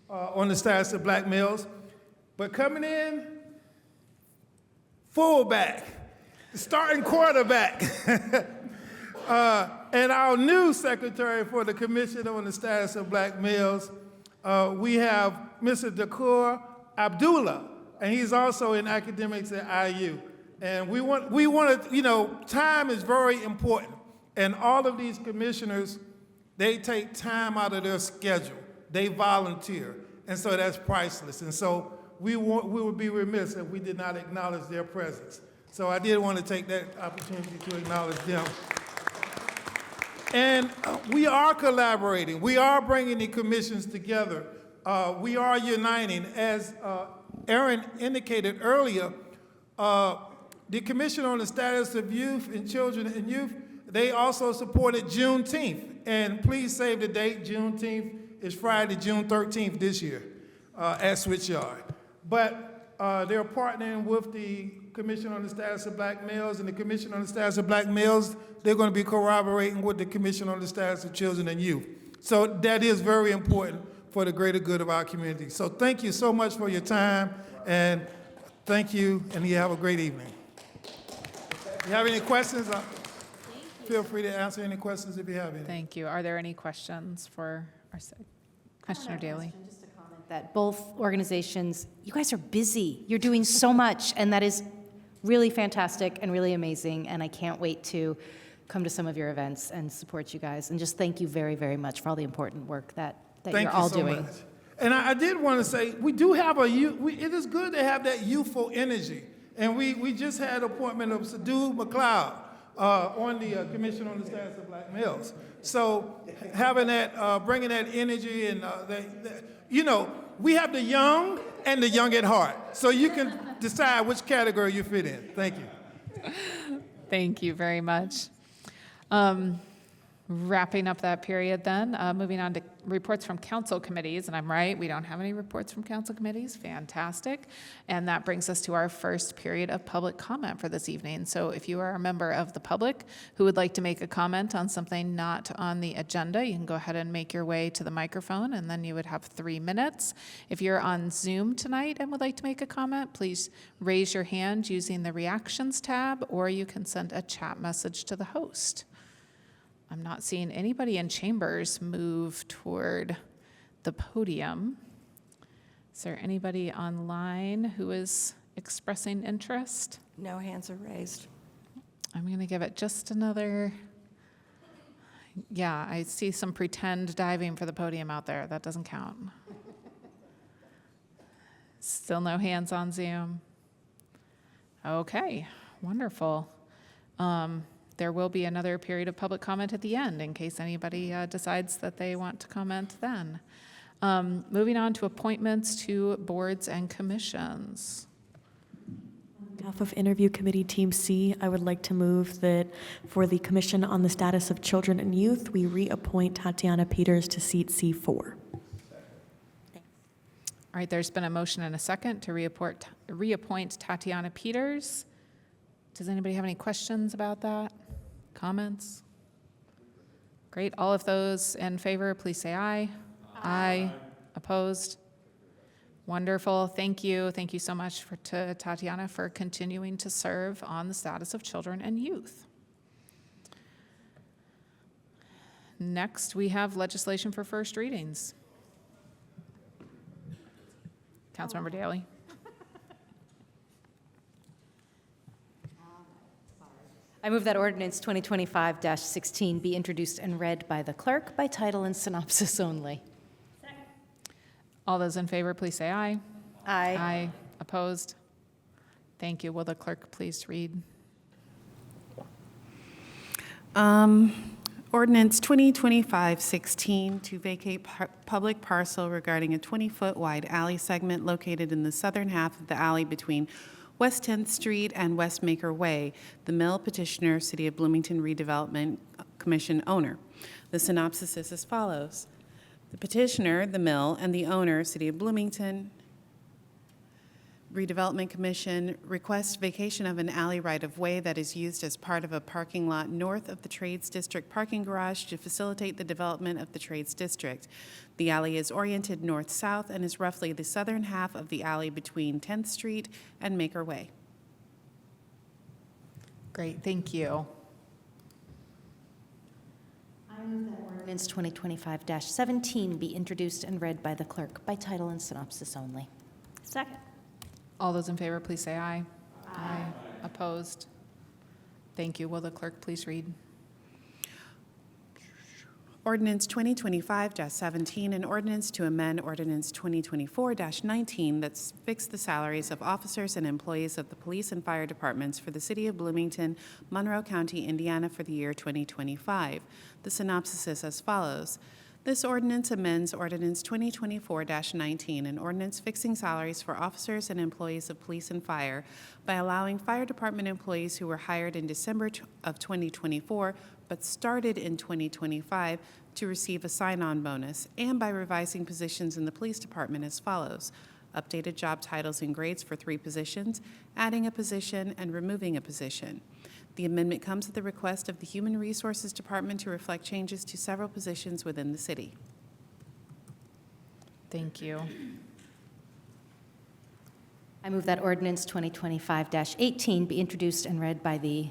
on the Status of Black Males. But coming in, fullback, starting quarterback, and our new secretary for the Commission on the Status of Black Males, we have Mr. Dakur Abdullah, and he's also in academics at IU. And we want to, time is very important. And all of these commissioners, they take time out of their schedule. They volunteer. And so that's priceless. And so we would be remiss if we did not acknowledge their presence. So I did want to take that opportunity to acknowledge them. And we are collaborating. We are bringing the commissions together. We are uniting. As Erin indicated earlier, the Commission on the Status of Youth and Children and Youth, they also supported Juneteenth. And please save the date. Juneteenth is Friday, June 13th this year at Switchyard. But they're partnering with the Commission on the Status of Black Males, and the Commission on the Status of Black Males, they're going to be corroborating with the Commission on the Status of Children and Youth. So that is very important for the greater good of our community. So thank you so much for your time, and thank you, and you have a great evening. If you have any questions, feel free to answer any questions if you have any. Thank you. Are there any questions for our Commissioner Daly? Just a comment that both organizations, you guys are busy. You're doing so much, and that is really fantastic and really amazing, and I can't wait to come to some of your events and support you guys. And just thank you very, very much for all the important work that you're all doing. Thank you so much. And I did want to say, we do have it is good to have that youthful energy. And we just had appointment of Sadhu McLeod on the Commission on the Status of Black Males. So having that, bringing that energy and we have the young and the young at heart. So you can decide which category you fit in. Thank you. Thank you very much. Wrapping up that period then, moving on to reports from council committees, and I'm right, we don't have any reports from council committees, fantastic. And that brings us to our first period of public comment for this evening. So if you are a member of the public who would like to make a comment on something not on the agenda, you can go ahead and make your way to the microphone, and then you would have 3 minutes. If you're on Zoom tonight and would like to make a comment, please raise your hand using the reactions tab, or you can send a chat message to the host. I'm not seeing anybody in chambers move toward the podium. Is there anybody online who is expressing interest? No hands are raised. I'm going to give it just another, Yeah, I see some pretend diving for the podium out there. That doesn't count. Still no hands on Zoom. Okay, wonderful. There will be another period of public comment at the end in case anybody decides that they want to comment then. Moving on to appointments to boards and commissions. On behalf of Interview Committee Team C, I would like to move that for the Commission on the Status of Children and Youth, we reappoint Tatiana Peters to seat C4. All right, there's been a motion and a second to reappoint Tatiana Peters. Does anybody have any questions about that? Comments? Great. All of those in favor, please say aye. Aye. Opposed? Wonderful. Thank you. Thank you so much to Tatiana for continuing to serve on the status of children and youth. Next, we have legislation for first readings. Councilmember Daly. I move that ordinance 2025-16 be introduced and read by the clerk by title and synopsis only. All those in favor, please say aye. Aye. Aye. Opposed? Thank you. Will the clerk please read? Ordinance 2025-16 to vacate public parcel regarding a 20-foot wide alley segment located in the southern half of the alley between West 10th Street and West Maker Way. The mill petitioner, City of Bloomington Redevelopment Commission owner. The synopsis is as follows. The petitioner, the mill, and the owner, City of Bloomington Redevelopment Commission, request vacation of an alley right-of-way that is used as part of a parking lot north of the Trades District parking garage to facilitate the development of the Trades District. The alley is oriented north-south and is roughly the southern half of the alley between 10th Street and Maker Way. Great, thank you. I move that ordinance 2025-17 be introduced and read by the clerk by title and synopsis only. Second. All those in favor, please say aye. Aye. Opposed? Thank you. Will the clerk please read? Ordinance 2025-17, an ordinance to amend Ordinance 2024-19 that fixed the salaries of officers and employees of the police and fire departments for the City of Bloomington, Monroe County, Indiana for the year 2025. The synopsis is as follows. This ordinance amends Ordinance 2024-19, an ordinance fixing salaries for officers and employees of police and fire by allowing fire department employees who were hired in December of 2024 but started in 2025 to receive a sign-on bonus, and by revising positions in the police department as follows. Updated job titles and grades for 3 positions, adding a position, and removing a position. The amendment comes at the request of the Human Resources Department to reflect changes to several positions within the city. Thank you. I move that ordinance 2025-18 be introduced and read by the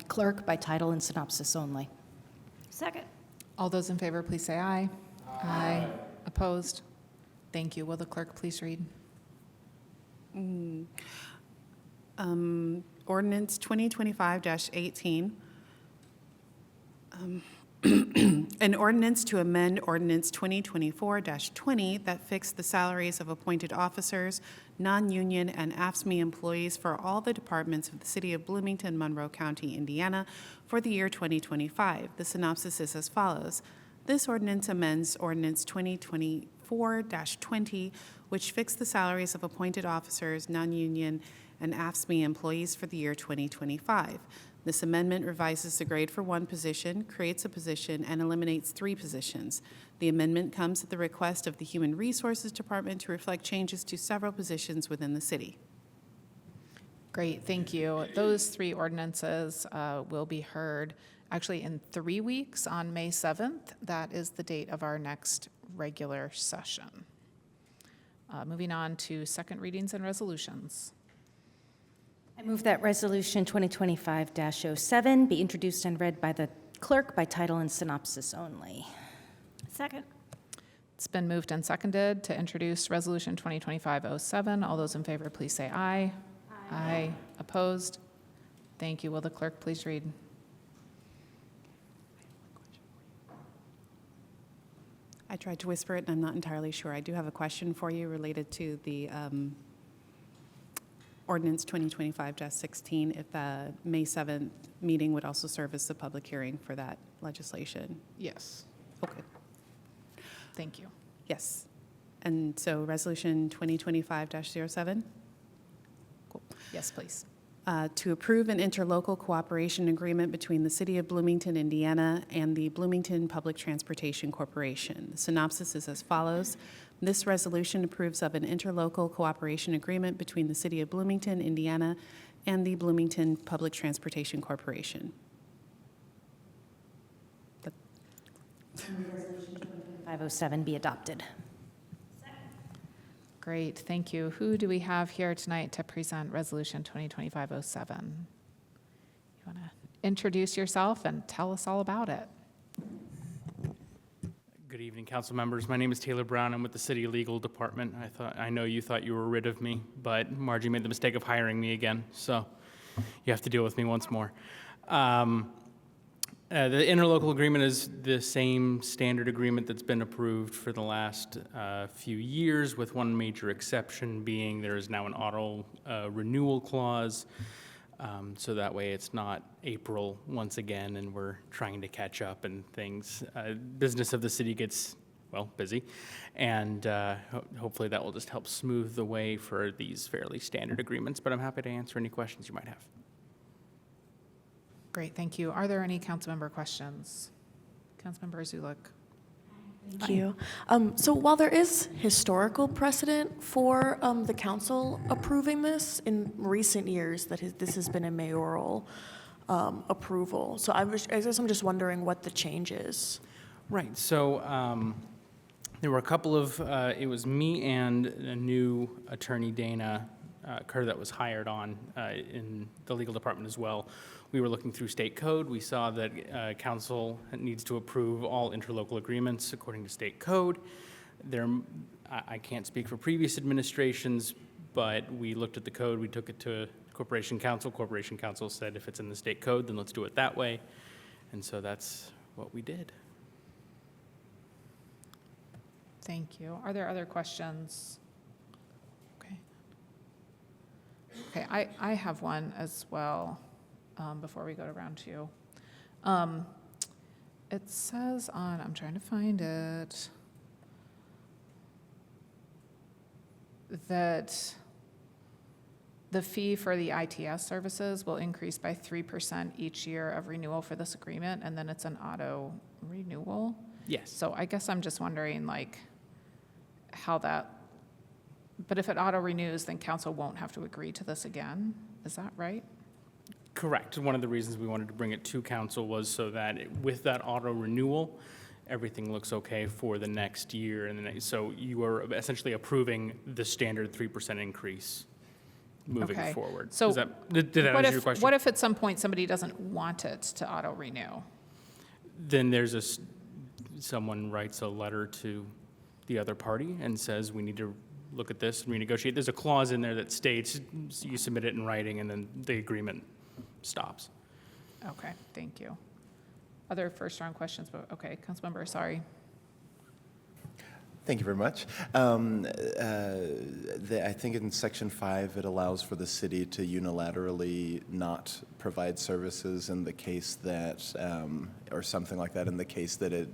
clerk by title and synopsis only. Second. All those in favor, please say aye. Aye. Opposed? Thank you. Will the clerk please read? Ordinance 2025-18. An ordinance to amend Ordinance 2024-20 that fixed the salaries of appointed officers, non-union, and AFSCME employees for all the departments of the City of Bloomington, Monroe County, Indiana for the year 2025. The synopsis is as follows. This ordinance amends Ordinance 2024-20, which fixed the salaries of appointed officers, non-union, and AFSCME employees for the year 2025. This amendment revises the grade for 1 position, creates a position, and eliminates 3 positions. The amendment comes at the request of the Human Resources Department to reflect changes to several positions within the city. Great, thank you. Those 3 ordinances will be heard actually in 3 weeks on May 7th. That is the date of our next regular session. Moving on to second readings and resolutions. I move that Resolution 2025-07 be introduced and read by the clerk by title and synopsis only. Second. It's been moved and seconded to introduce Resolution 2025-07. All those in favor, please say aye. Aye. Aye. Opposed? Thank you. Will the clerk please read? I tried to whisper it, and I'm not entirely sure. I do have a question for you related to the ordinance 2025-16, if the May 7th meeting would also serve as the public hearing for that legislation. Yes, Okay. thank you. Yes. And so resolution 2025-07? Yes, please. To approve an interlocal cooperation agreement between the City of Bloomington, Indiana, and the Bloomington Public Transportation Corporation. The synopsis is as follows. This resolution approves of an interlocal cooperation agreement between the City of Bloomington, Indiana, and the Bloomington Public Transportation Corporation. 507 be adopted. Great, thank you. Who do we have here tonight to present Resolution 2025-07? You want to introduce yourself and tell us all about it? Good evening, council members. My name is Taylor Brown. I'm with the City Legal Department. I know you thought you were rid of me, but Margie made the mistake of hiring me again, so you have to deal with me once more. The interlocal agreement is the same standard agreement that's been approved for the last few years, with one major exception being there is now an auto renewal clause, so that way it's not April once again and we're trying to catch up and things. Business of the city gets, well, busy, and hopefully that will just help smooth the way for these fairly standard agreements, but I'm happy to answer any questions you might have. Great, thank you. Are there any councilmember questions? Councilmember Zulik. Thank you. So while there is historical precedent for the council approving this, in recent years this has been a mayoral approval. So I guess I'm just wondering what the change is. Right, so there were a couple of, it was me and a new attorney, Dana Kerr, that was hired on in the legal department as well. We were looking through state code. We saw that council needs to approve all interlocal agreements according to state code. I can't speak for previous administrations, but we looked at the code. We took it to Corporation Council. Corporation Council said if it's in the state code, then let's do it that way. And so that's what we did. Thank you. Are there other questions? Okay, I have one as well before we go to round two. It says on, I'm trying to find it, that the fee for the ITS services will increase by 3% each year of renewal for this agreement, and then it's an auto renewal. Yes. So I guess I'm just wondering, like, how that, but if it auto renews, then council won't have to agree to this again. Is that right? Correct. One of the reasons we wanted to bring it to council was so that with that auto renewal, everything looks okay for the next year. And so you are essentially approving the standard 3% increase moving Okay. forward. So Did that answer your question? What if at some point somebody doesn't want it to auto renew? Then there's someone writes a letter to the other party and says, we need to look at this and renegotiate. There's a clause in there that states you submit it in writing and then the agreement stops. Okay, thank you. Other first round questions, but okay, Councilmember, sorry. Thank you very much. I think in Section 5, it allows for the city to unilaterally not provide services in the case that, or something like that, in the case that it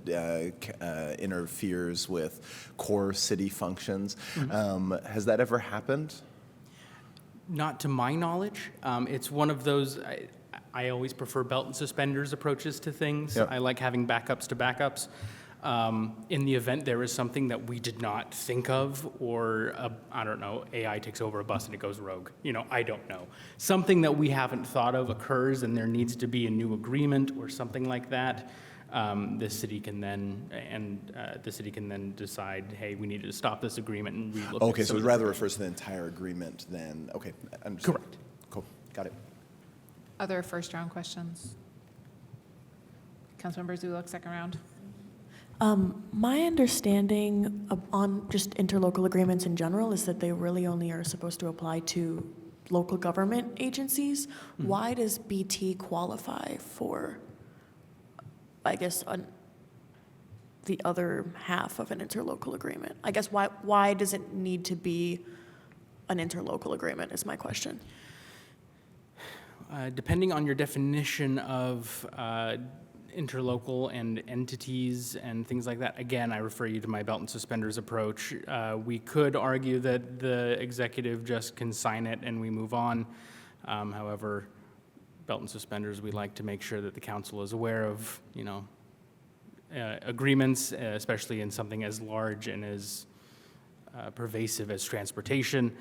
interferes with core city functions. Mm-hmm. Has that ever happened? Not to my knowledge. It's one of those, I always prefer belt and suspenders approaches to things. Yep. I like having backups to backups. In the event there is something that we did not think of, or I don't know, AI takes over a bus and it goes rogue. I don't know. Something that we haven't thought of occurs and there needs to be a new agreement or something like that. The city can then decide, hey, we need to stop this agreement and relook. Okay, so it rather refers to the entire agreement than, okay, understood. Correct. Cool, got it. Other first round questions? Councilmember Zulik, second round. My understanding on just interlocal agreements in general is that they really only are supposed to apply to local government agencies. Mm-hmm. Why does BT qualify for, I guess, the other half of an interlocal agreement? I guess why does it need to be an interlocal agreement is my question. Depending on your definition of interlocal and entities and things like that, again, I refer you to my belt and suspenders approach. We could argue that the executive just can sign it and we move on. However, belt and suspenders, we like to make sure that the council is aware of, agreements, especially in something as large and as pervasive as transportation.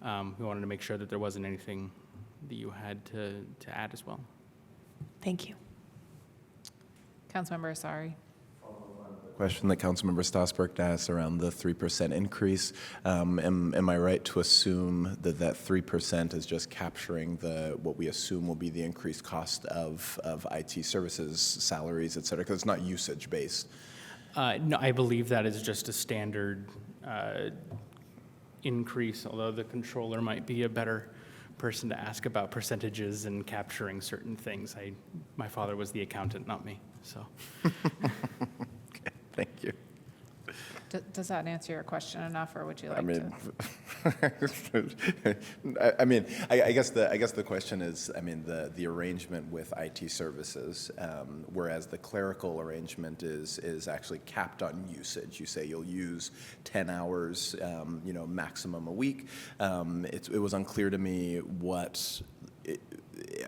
We wanted to make sure that there wasn't anything that you had to add as well. Thank you. Councilmember Asari. Question that Councilmember Stossberg asked around the 3% increase. Am I right to assume that that 3% is just capturing what we assume will be the increased cost of IT services, salaries, et cetera, because it's not usage-based? No, I believe that is just a standard increase, although the controller might be a better person to ask about percentages and capturing certain things. My father was the accountant, not me, so. Okay, thank you. Does that answer your question enough, or would you like I guess the question is, the arrangement with IT services, whereas the clerical arrangement is actually capped on usage. You say you'll use 10 hours, maximum a week. It was unclear to me what.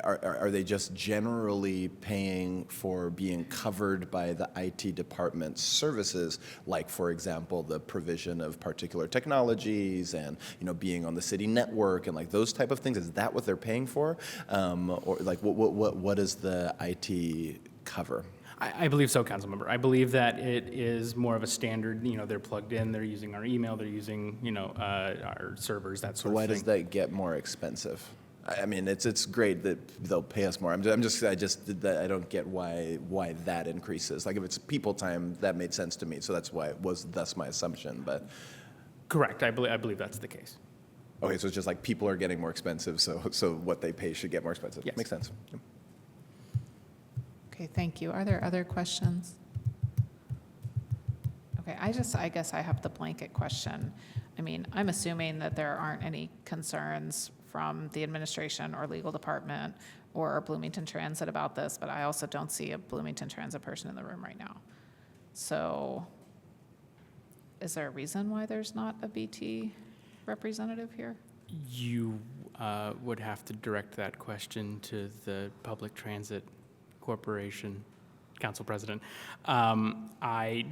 Are they just generally paying for being covered by the IT department's services, like, for example, the provision of particular technologies and, being on the city network and like those type of things? Is that what they're paying for? Or like what does the IT cover? I believe so, Councilmember. I believe that it is more of a standard, they're plugged in, they're using our email, they're using, our servers, that sort of thing. Why does that get more expensive? It's great that they'll pay us more. I don't get why that increases. Like if it's people time, that made sense to me. So that's why it was thus my assumption. But correct. I believe that's the case. Okay, so it's just like people are getting more expensive, so what they pay should get more expensive. Yes. Makes sense. Yep. Okay, thank you. Are there other questions? Okay, I guess I have the blanket question. I'm assuming that there aren't any concerns from the administration or legal department or Bloomington Transit about this, but I also don't see a Bloomington Transit person in the room right now. So is there a reason why there's not a BT representative here? You would have to direct that question to the Public Transit Corporation Council President. I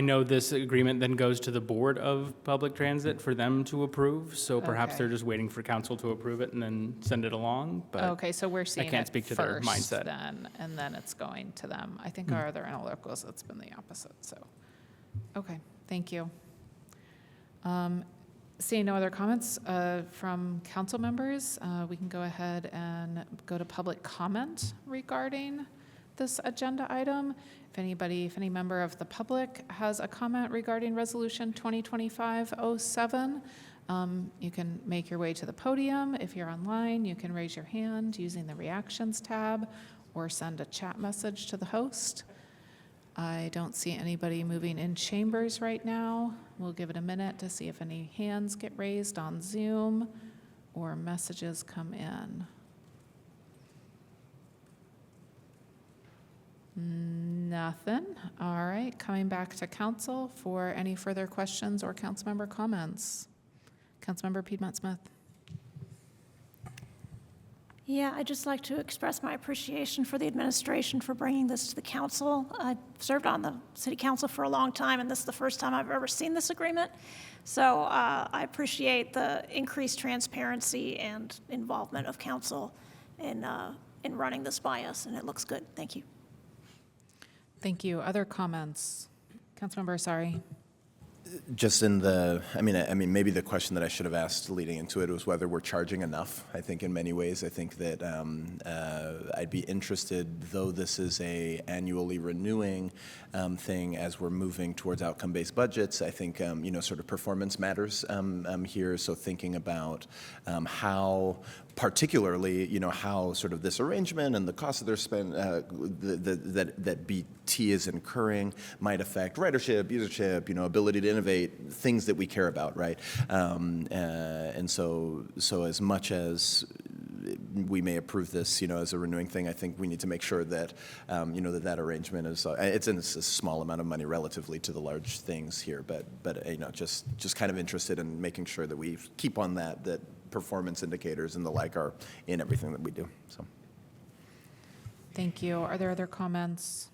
know this agreement then goes to the Board of Public Transit for them to approve, so perhaps Okay. they're just waiting for council to approve it and then send it along, but Okay, so we're seeing I can't it speak to their first mindset. then, and then it's going to them. I think our other interlocals, it's been the opposite, so. Okay, thank you. Seeing no other comments from council members, we can go ahead and go to public comment regarding this agenda item. If any member of the public has a comment regarding Resolution 2025-07, you can make your way to the podium. If you're online, you can raise your hand using the Reactions tab or send a chat message to the host. I don't see anybody moving in chambers right now. We'll give it a minute to see if any hands get raised on Zoom or messages come in. Nothing. All right, coming back to council for any further questions or council member comments. Councilmember Piedmont Smith. Yeah, I'd just like to express my appreciation for the administration for bringing this to the council. I've served on the city council for a long time, and this is the first time I've ever seen this agreement. So I appreciate the increased transparency and involvement of council in running this by us, and it looks good. Thank you. Thank you. Other comments? Councilmember Asari. Just in maybe the question that I should have asked leading into it was whether we're charging enough. I think in many ways, I think that I'd be interested, though this is a annually renewing thing as we're moving towards outcome-based budgets. I think, sort of performance matters here. So thinking about how particularly, how sort of this arrangement and the cost of their spend that BT is incurring might affect ridership, usership, ability to innovate, things that we care about, right? And so as much as we may approve this, as a renewing thing, I think we need to make sure that, that arrangement is, it's a small amount of money relatively to the large things here, but just kind of interested in making sure that we keep on that performance indicators and the like are in everything that we do, so. Thank you. Are there other comments?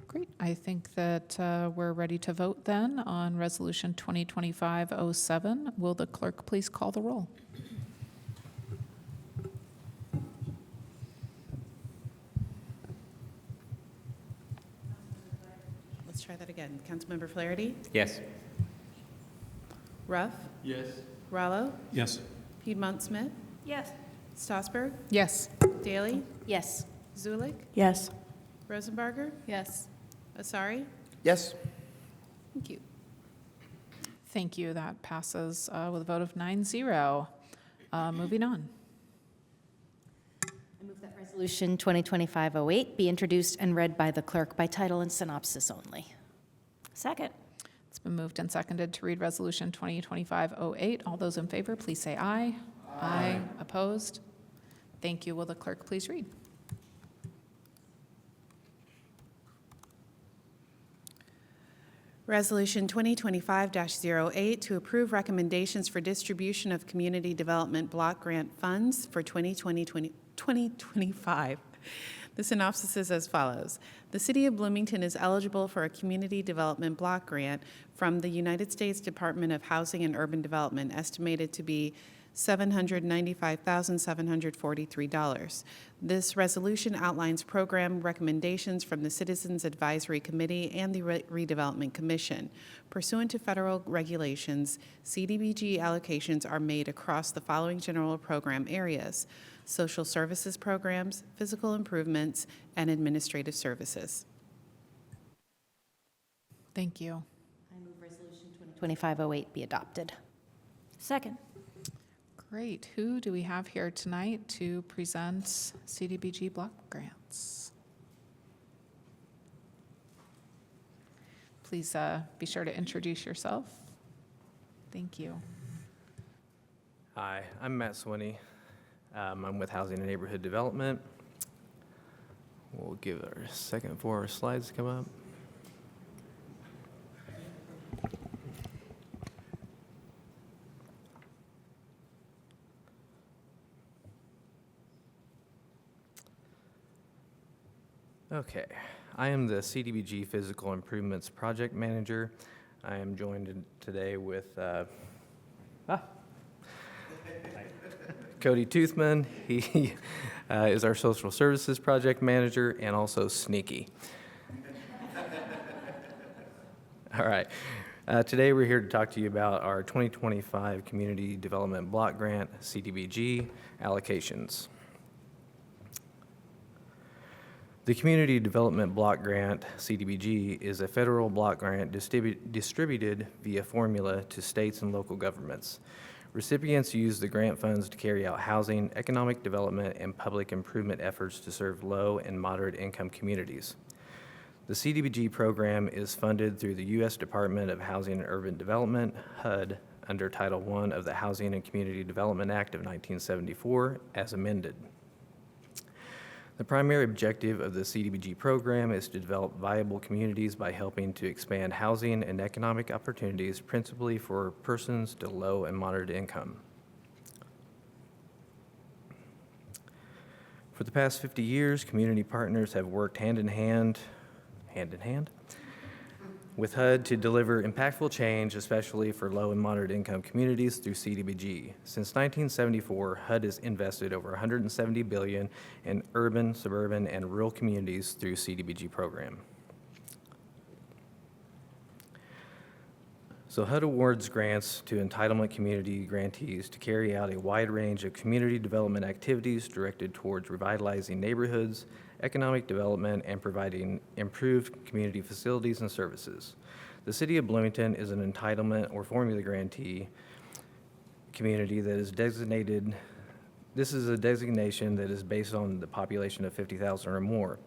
Great. I think that we're ready to vote then on Resolution 2025-07. Will the clerk please call the roll? Let's try that again. Councilmember Flaherty? Yes. Ruff? Yes. Rallo? Yes. Piedmont Smith? Yes. Strasburg? Yes. Daley? Yes. Zulik? Yes. Rosenbarger? Yes. Asari? Yes. Thank you. Thank you. That passes with a vote of 9-0. Moving on. I move that Resolution 2025-08 be introduced and read by the clerk by title and synopsis only. Second. It's been moved and seconded to read Resolution 2025-08. All those in favor, please say aye. Aye. Opposed? Thank you. Will the clerk please read? Resolution 2025-08 to approve recommendations for distribution of community development block grant funds for 2025. The synopsis is as follows. The City of Bloomington is eligible for a community development block grant from the United States Department of Housing and Urban Development, estimated to be $795,743. This resolution outlines program recommendations from the Citizens Advisory Committee and the Redevelopment Commission. Pursuant to federal regulations, CDBG allocations are made across the following general program areas: social services programs, physical improvements, and administrative services. Thank you. I move Resolution 2025-08 be adopted. Second. Great. Who do we have here tonight to present CDBG block grants? Please be sure to introduce yourself. Thank you. Hi, I'm Matt Swinney. I'm with Housing and Neighborhood Development. We'll give it a second for our slides to come up. Okay, I am the CDBG Physical Improvements Project Manager. I am joined today with Cody Toothman. He is our Social Services Project Manager and also sneaky. All right, today we're here to talk to you about our 2025 Community Development Block Grant, CDBG, allocations. The Community Development Block Grant, CDBG, is a federal block grant distributed via formula to states and local governments. Recipients use the grant funds to carry out housing, economic development, and public improvement efforts to serve low and moderate income communities. The CDBG program is funded through the U.S. Department of Housing and Urban Development, HUD, under Title I of the Housing and Community Development Act of 1974, as amended. The primary objective of the CDBG program is to develop viable communities by helping to expand housing and economic opportunities, principally for persons to low and moderate income. For the past 50 years, community partners have worked hand in hand with HUD to deliver impactful change, especially for low and moderate income communities through CDBG. Since 1974, HUD has invested over $170 billion in urban, suburban, and rural communities through CDBG program. So HUD awards grants to entitlement community grantees to carry out a wide range of community development activities directed towards revitalizing neighborhoods, economic development, and providing improved community facilities and services. The City of Bloomington is an entitlement or formula grantee community that is designated, this is a designation that is based on the population of 50,000 or more,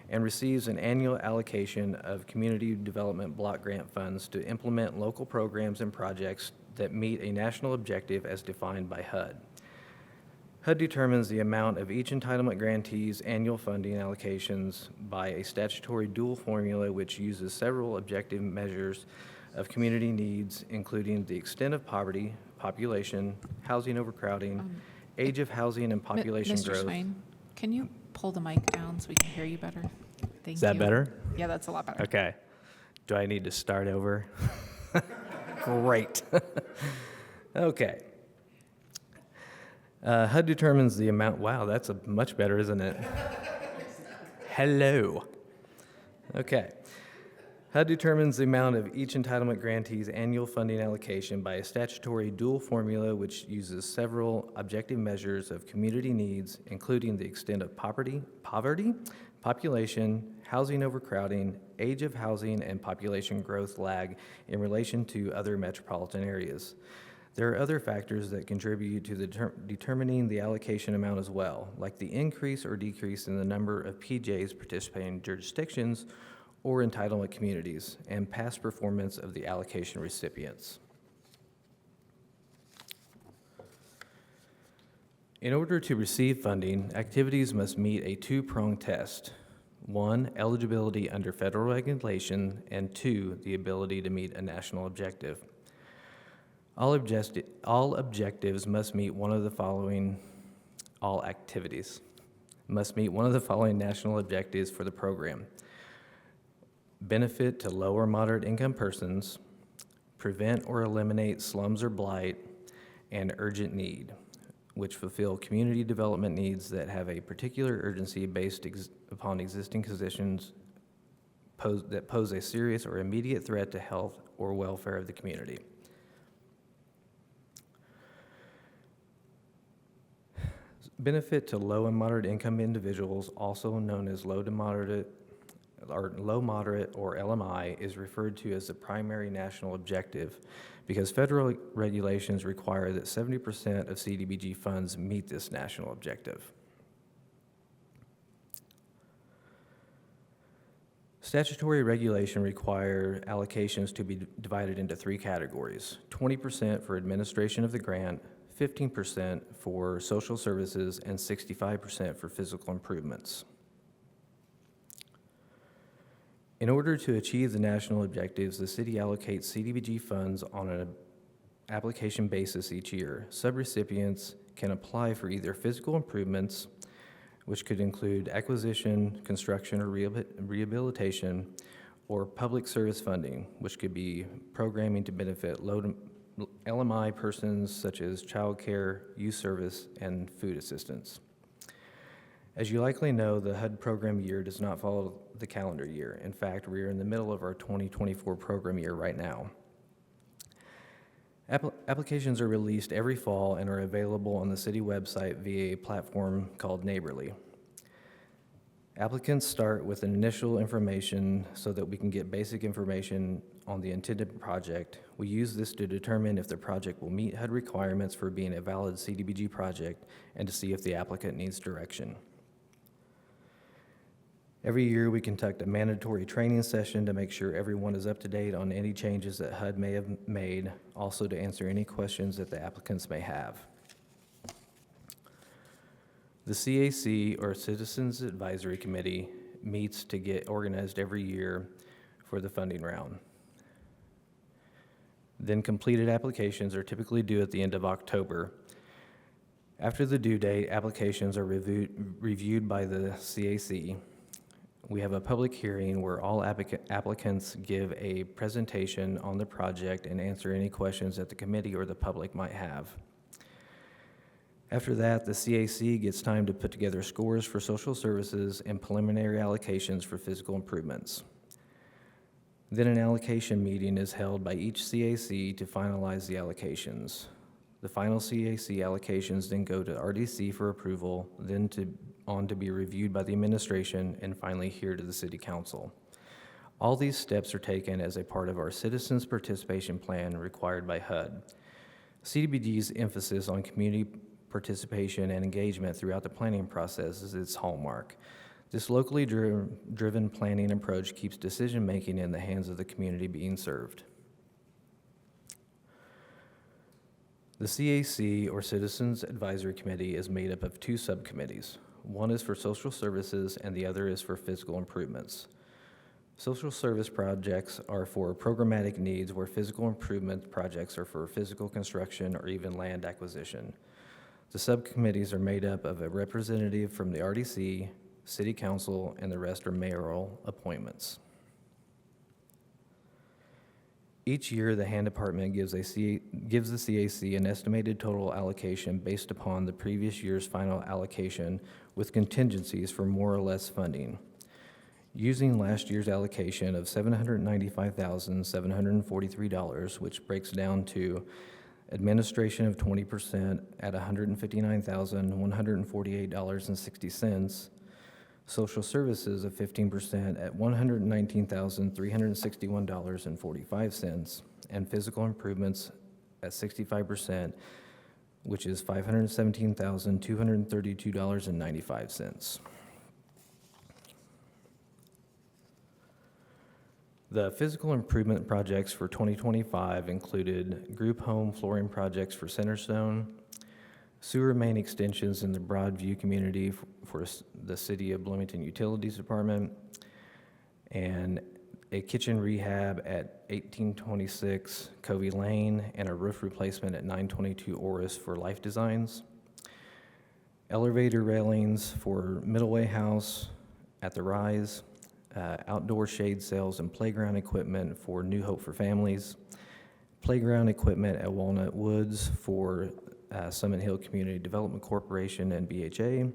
and receives an annual allocation of community development block grant funds to implement local programs and projects that meet a national objective as defined by HUD. HUD determines the amount of each entitlement grantee's annual funding allocations by a statutory dual formula which uses several objective measures of community needs, including the extent of poverty, population, housing overcrowding, age of housing, and population Mr. growth. Swain, can you pull the mic down so we can hear you better? Thank you. Is that better? Yeah, that's a lot better. Okay. Do I need to start over? Great. Okay. HUD determines the amount. Wow, that's much better, isn't it? Hello. Okay. HUD determines the amount of each entitlement grantee's annual funding allocation by a statutory dual formula which uses several objective measures of community needs, including the extent of poverty, population, housing overcrowding, age of housing, and population growth lag in relation to other metropolitan areas. There are other factors that contribute to determining the allocation amount as well, like the increase or decrease in the number of PJs participating jurisdictions or entitlement communities, and past performance of the allocation recipients. In order to receive funding, activities must meet a two-pronged test. 1, eligibility under federal regulation, and 2, the ability to meet a national objective. All objectives must meet one of the following, all activities must meet one of the following national objectives for the program. Benefit to low or moderate income persons, prevent or eliminate slums or blight, and urgent need, which fulfill community development needs that have a particular urgency based upon existing conditions that pose a serious or immediate threat to health or welfare of the community. Benefit to low and moderate income individuals, also known as low, moderate, or LMI, is referred to as the primary national objective because federal regulations require that 70% of CDBG funds meet this national objective. Statutory regulation require allocations to be divided into 3 categories: 20% for administration of the grant, 15% for social services, and 65% for physical improvements. In order to achieve the national objectives, the city allocates CDBG funds on an application basis each year. Subrecipients can apply for either physical improvements, which could include acquisition, construction, or rehabilitation, or public service funding, which could be programming to benefit low LMI persons such as childcare, youth service, and food assistance. As you likely know, the HUD program year does not follow the calendar year. In fact, we are in the middle of our 2024 program year right now. Applications are released every fall and are available on the city website via a platform called Neighborly. Applicants start with initial information so that we can get basic information on the intended project. We use this to determine if the project will meet HUD requirements for being a valid CDBG project and to see if the applicant needs direction. Every year, we conduct a mandatory training session to make sure everyone is up to date on any changes that HUD may have made, also to answer any questions that the applicants may have. The CAC, or Citizens Advisory Committee, meets to get organized every year for the funding round. Then completed applications are typically due at the end of October. After the due date, applications are reviewed by the CAC. We have a public hearing where all applicants give a presentation on the project and answer any questions that the committee or the public might have. After that, the CAC gets time to put together scores for social services and preliminary allocations for physical improvements. Then an allocation meeting is held by each CAC to finalize the allocations. The final CAC allocations then go to RDC for approval, then on to be reviewed by the administration, and finally here to the City Council. All these steps are taken as a part of our Citizens Participation Plan required by HUD. CDBG's emphasis on community participation and engagement throughout the planning process is its hallmark. This locally driven planning approach keeps decision-making in the hands of the community being served. The CAC, or Citizens Advisory Committee, is made up of two subcommittees. One is for social services and the other is for physical improvements. Social service projects are for programmatic needs, where physical improvement projects are for physical construction or even land acquisition. The subcommittees are made up of a representative from the RDC, City Council, and the rest are mayoral appointments. Each year, the hand department gives the CAC an estimated total allocation based upon the previous year's final allocation with contingencies for more or less funding. Using last year's allocation of $795,743, which breaks down to administration of 20% at $159,148.60, social services of 15% at $119,361.45, and physical improvements at 65%, which is $517,232.95. The physical improvement projects for 2025 included group home flooring projects for Centerstone, sewer main extensions in the Broadview community for the City of Bloomington Utilities Department, and a kitchen rehab at 1826 Covey Lane, and a roof replacement at 922 Oris for Life Designs, elevator railings for Middleway House at the Rise, outdoor shade sails and playground equipment for New Hope for Families, playground equipment at Walnut Woods for Summit Hill Community Development Corporation and BHA,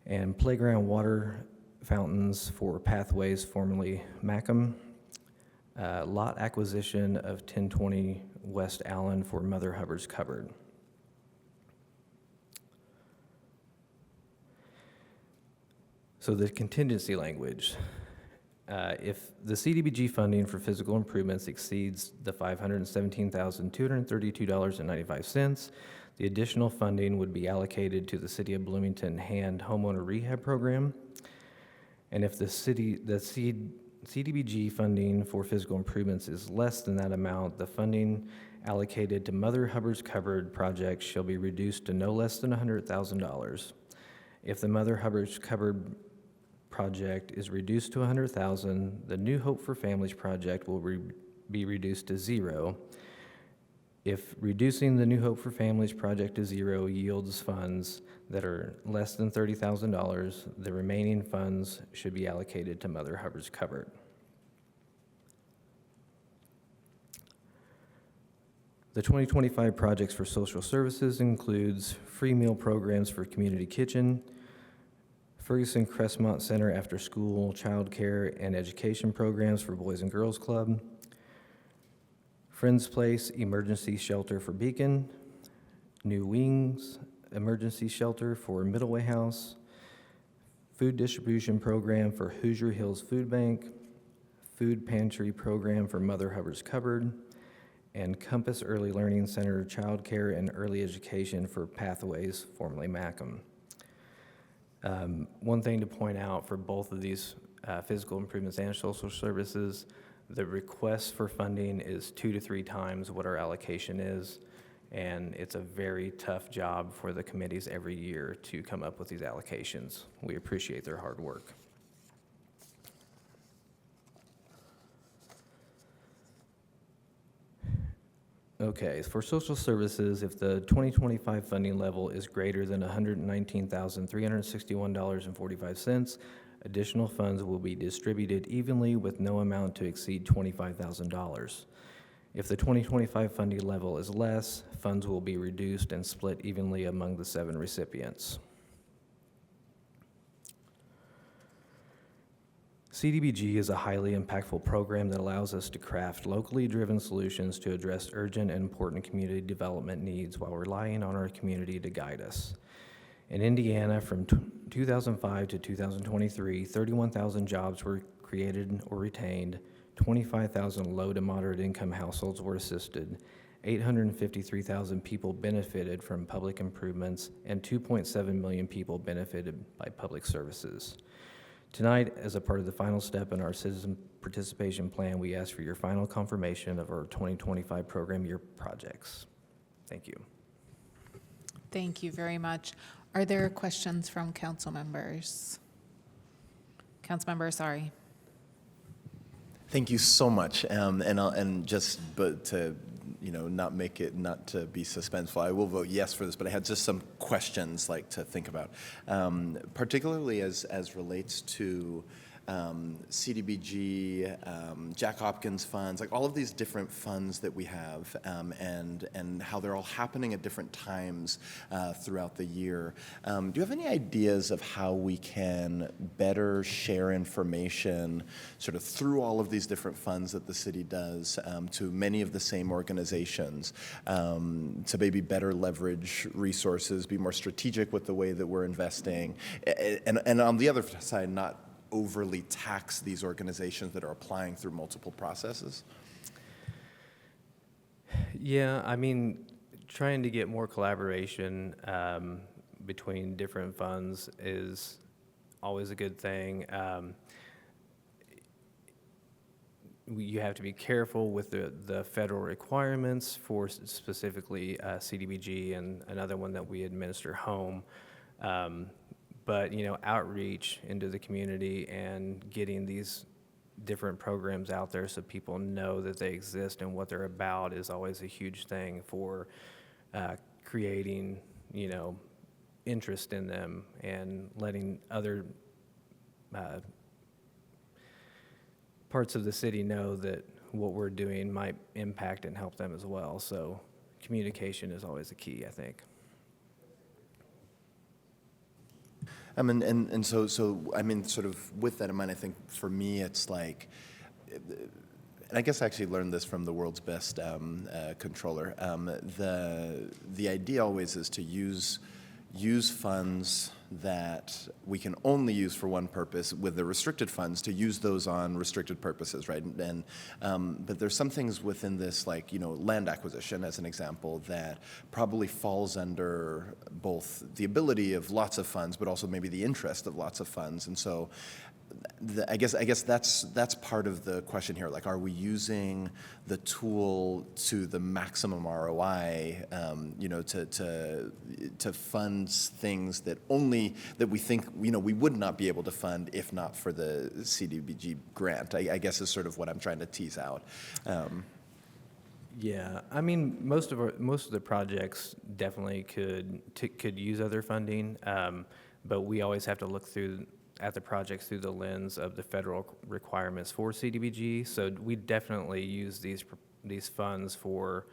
and playground water fountains for Pathways, formerly Macomb, lot acquisition of 1020 West Allen for Mother Hubbard's Cupboard. So the contingency language. If the CDBG funding for physical improvements exceeds the $517,232.95, the additional funding would be allocated to the City of Bloomington Hand Homeowner Rehab Program. And if the CDBG funding for physical improvements is less than that amount, the funding allocated to Mother Hubbard's Cupboard project shall be reduced to no less than $100,000. If the Mother Hubbard's Cupboard project is reduced to $100,000, the New Hope for Families project will be reduced to $0. If reducing the New Hope for Families project to $0 yields funds that are less than $30,000, the remaining funds should be allocated to Mother Hubbard's Cupboard. The 2025 projects for social services includes free meal programs for Community Kitchen, Ferguson Crestmont Center after school child care and education programs for Boys and Girls Club, Friends Place emergency shelter for Beacon, New Wings emergency shelter for Middleway House, food distribution program for Hoosier Hills Food Bank, food pantry program for Mother Hubbard's Cupboard, and Compass Early Learning Center child care and early education for Pathways, formerly Macomb. One thing to point out for both of these physical improvements and social services, the request for funding is 2 to 3 times what our allocation is, and it's a very tough job for the committees every year to come up with these allocations. We appreciate their hard work. Okay, for social services, if the 2025 funding level is greater than $119,361.45, additional funds will be distributed evenly with no amount to exceed $25,000. If the 2025 funding level is less, funds will be reduced and split evenly among the 7 recipients. CDBG is a highly impactful program that allows us to craft locally driven solutions to address urgent and important community development needs while relying on our community to guide us. In Indiana, from 2005 to 2023, 31,000 jobs were created or retained, 25,000 low to moderate income households were assisted, 853,000 people benefited from public improvements, and 2.7 million people benefited by public services. Tonight, as a part of the final step in our citizen participation plan, we ask for your final confirmation of our 2025 program year projects. Thank you. Thank you very much. Are there questions from council members? Councilmember Asari. Thank you so much. But to not to be suspenseful, I will vote yes for this. But I had just some questions to think about, particularly as relates to CDBG, Jack Hopkins funds, all of these different funds that we have, and how they're all happening at different times throughout the year. Do you have any ideas of how we can better share information sort of through all of these different funds that the city does to many of the same organizations, to maybe better leverage resources, be more strategic with the way that we're investing, and on the other side, not overly tax these organizations that are applying through multiple processes? Yeah, I mean, trying to get more collaboration between different funds is always a good thing. You have to be careful with the federal requirements for specifically CDBG and another one that we administer home. But, outreach into the community and getting these different programs out there so people know that they exist and what they're about is always a huge thing for creating, interest in them and letting other parts of the city know that what we're doing might impact and help them as well. So communication is always the key, I think. Sort of with that in mind, I think for me it's and I guess I actually learned this from the world's best controller. The idea always is to use funds that we can only use for one purpose with the restricted funds to use those on restricted purposes, right? But there's some things within this, land acquisition as an example, that probably falls under both the ability of lots of funds, but also maybe the interest of lots of funds. And so I guess that's part of the question here. Are we using the tool to the maximum ROI, to fund things that we think we would not be able to fund if not for the CDBG grant? I guess is sort of what I'm trying to tease out. Yeah, I mean, most of the projects definitely could use other funding, but we always have to look at the projects through the lens of the federal requirements for CDBG. So we definitely use these funds for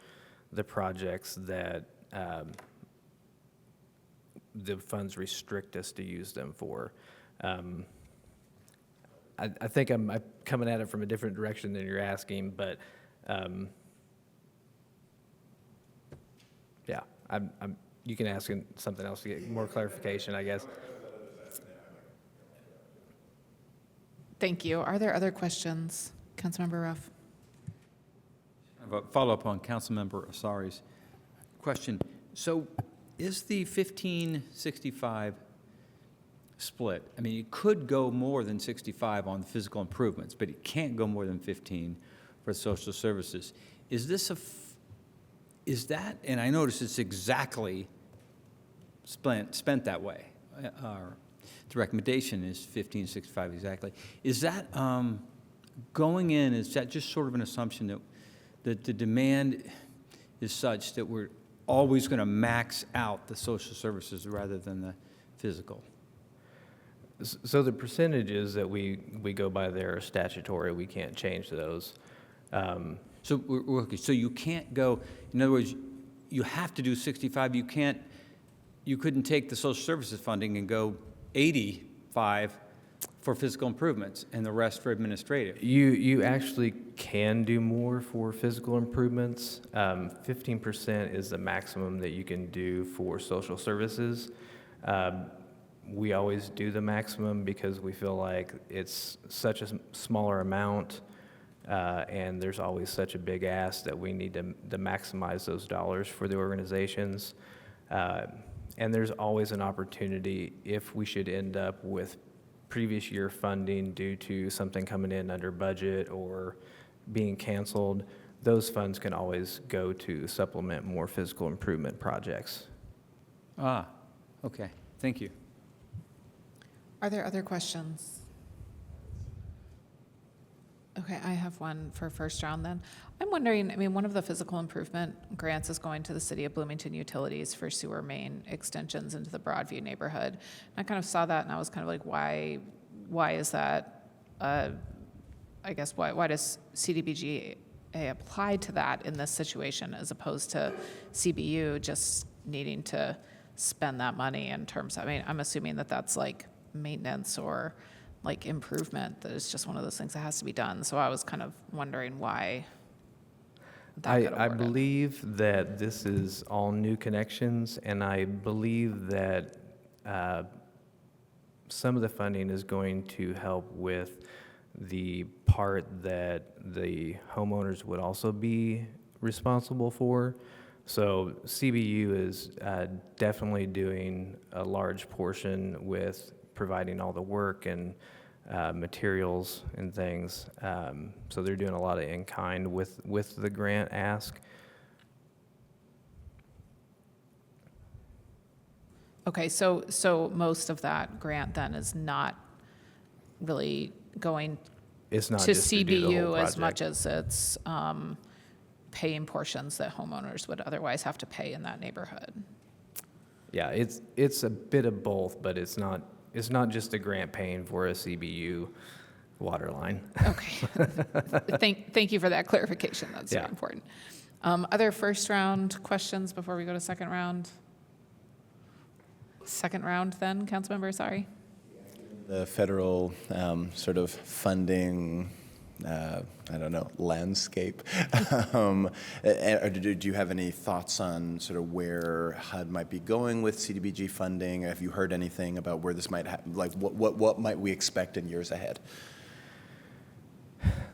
the projects that the funds restrict us to use them for. I think I'm coming at it from a different direction than you're asking, but yeah, you can ask something else to get more clarification, I guess. Thank you. Are there other questions? Councilmember Ruff. I have a follow-up on Councilmember Asari's question. So is the 15-65 split? I mean, it could go more than 65 on physical improvements, but it can't go more than 15 for social services. Is that, and I notice it's exactly spent that way. The recommendation is 1565 exactly. Is that going in, is that just sort of an assumption that the demand is such that we're always going to max out the social services rather than the physical? So the percentages that we go by there are statutory. We can't change those. So you can't go, in other words, you have to do 65. You couldn't take the social services funding and go 85 for physical improvements and the rest for administrative. You actually can do more for physical improvements. 15% is the maximum that you can do for social services. We always do the maximum because we feel like it's such a smaller amount and there's always such a big ask that we need to maximize those dollars for the organizations. And there's always an opportunity if we should end up with previous year funding due to something coming in under budget or being canceled. Those funds can always go to supplement more physical improvement projects. Ah, okay, thank you. Are there other questions? Okay, I have one for first round then. I'm wondering, I mean, one of the physical improvement grants is going to the City of Bloomington Utilities for sewer main extensions into the Broadview neighborhood. And I kind of saw that and I was kind of like, why is that? I guess, why does CDBG apply to that in this situation as opposed to CBU just needing to spend that money in terms of, I mean, I'm assuming that that's like maintenance or like improvement, that it's just one of those things that has to be done. So I was kind of wondering why that got I awarded. believe that this is all new connections, and I believe that some of the funding is going to help with the part that the homeowners would also be responsible for. So CBU is definitely doing a large portion with providing all the work and materials and things. So they're doing a lot of in-kind with the grant ask. Okay, so most of that grant then is not really going It's not to just to do the whole CBU as much project. as it's paying portions that homeowners would otherwise have to pay in that neighborhood. Yeah, it's a bit of both, but it's not just a grant paying for a CBU water line. Okay. Thank you for that clarification. That's very Yeah. important. Other first round questions before we go to second round? Second round then, Councilmember, sorry. The federal sort of funding, I don't know, landscape. Do you have any thoughts on sort of where HUD might be going with CDBG funding? Have you heard anything about where this might happen? Like, what might we expect in years ahead?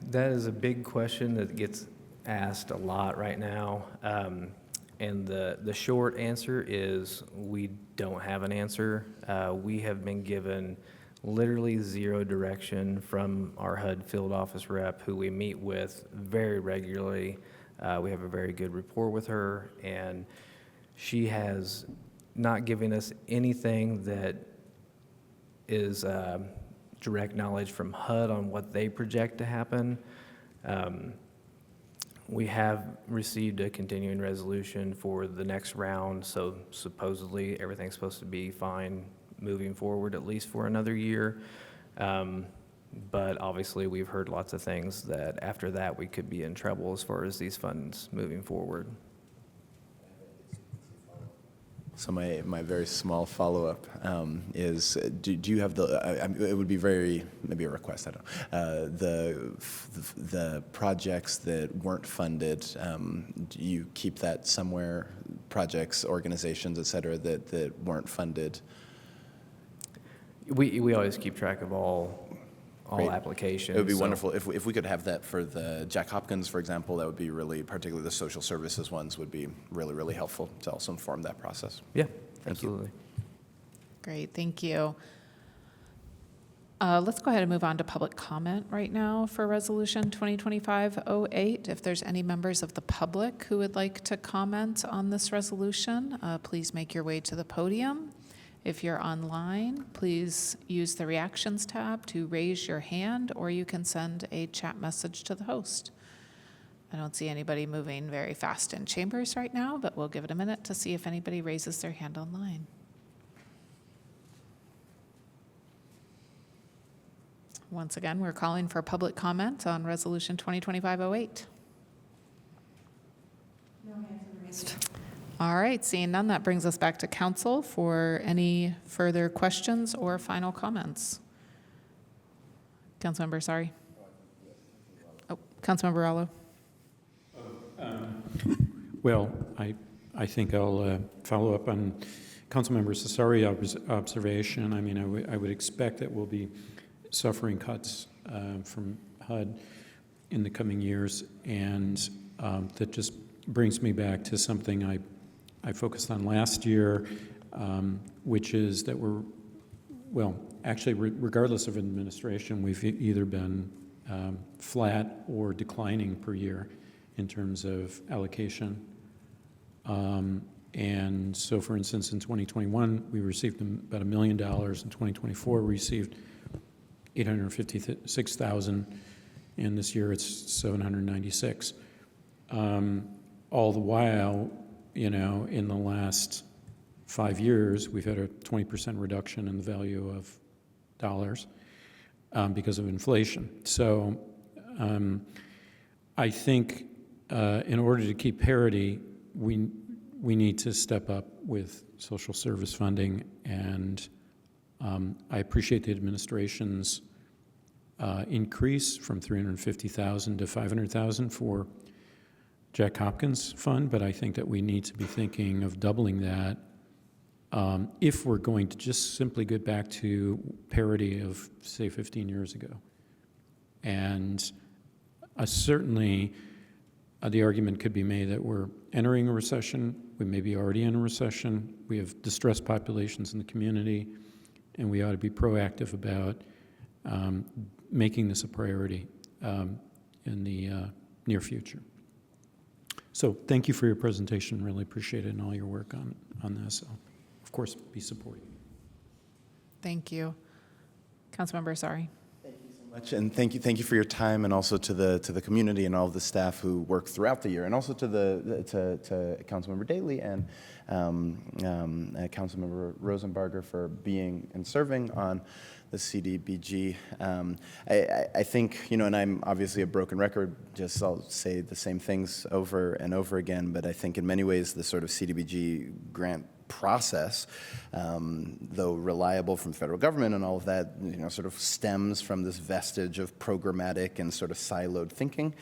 That is a big question that gets asked a lot right now. And the short answer is we don't have an answer. We have been given literally zero direction from our HUD field office rep, who we meet with very regularly. We have a very good rapport with her, and she has not given us anything that is direct knowledge from HUD on what they project to happen. We have received a continuing resolution for the next round, so supposedly everything's supposed to be fine moving forward, at least for another year. But obviously, we've heard lots of things that after that, we could be in trouble as far as these funds moving forward. So my very small follow-up is, do you have it would be maybe a request, I don't know, the projects that weren't funded, do you keep that somewhere, projects, organizations, et cetera, that weren't funded? We always keep track of all Great. applications. It would be so- wonderful if we could have that for the Jack Hopkins, for example. That would be really, particularly the social services ones, would be really, really helpful to also inform that process. Yeah, Thank you. absolutely. Great, thank you. Let's go ahead and move on to public comment right now for Resolution 2025-08. If there's any members of the public who would like to comment on this resolution, please make your way to the podium. If you're online, please use the reactions tab to raise your hand, or you can send a chat message to the host. I don't see anybody moving very fast in chambers right now, but we'll give it a minute to see if anybody raises their hand online. Once again, we're calling for public comment on Resolution 2025-08. No hands raised. All right, seeing none, that brings us back to council for any further questions or final comments. Councilmember, sorry. Oh, Councilmember Rallo. Well, I think I'll follow up on Councilmember Cesari's observation. I mean, I would expect that we'll be suffering cuts from HUD. in the coming years, and that just brings me back to something I focused on last year, which is that actually, regardless of administration, we've either been flat or declining per year in terms of allocation. And so, for instance, in 2021, we received about $1 million. In 2024, we received $856,000, and this year it's $796,000. All the while, in the last 5 years, we've had a 20% reduction in the value of dollars because of inflation. So I think in order to keep parity, we need to step up with social service funding, and I appreciate the administration's increase from $350,000 to $500,000 for Jack Hopkins Fund, but I think that we need to be thinking of doubling that if we're going to just simply get back to parity of, say, 15 years ago. And certainly the argument could be made that we're entering a recession, we may be already in a recession, we have distressed populations in the community, and we ought to be proactive about making this a priority in the near future. So thank you for your presentation. Really appreciate it and all your work on this. I'll, of course, be supporting. Thank you. Councilmember, sorry. Much, and thank you for your time, and also to the community and all of the staff who work throughout the year, and also to Councilmember Daley and Councilmember Rosenbarger for being and serving on the CDBG. I think, and I'm obviously a broken record, just I'll say the same things over and over again, but I think in many ways the sort of CDBG grant process, though reliable from federal government and all of that, sort of stems from this vestige of programmatic and sort of siloed thinking,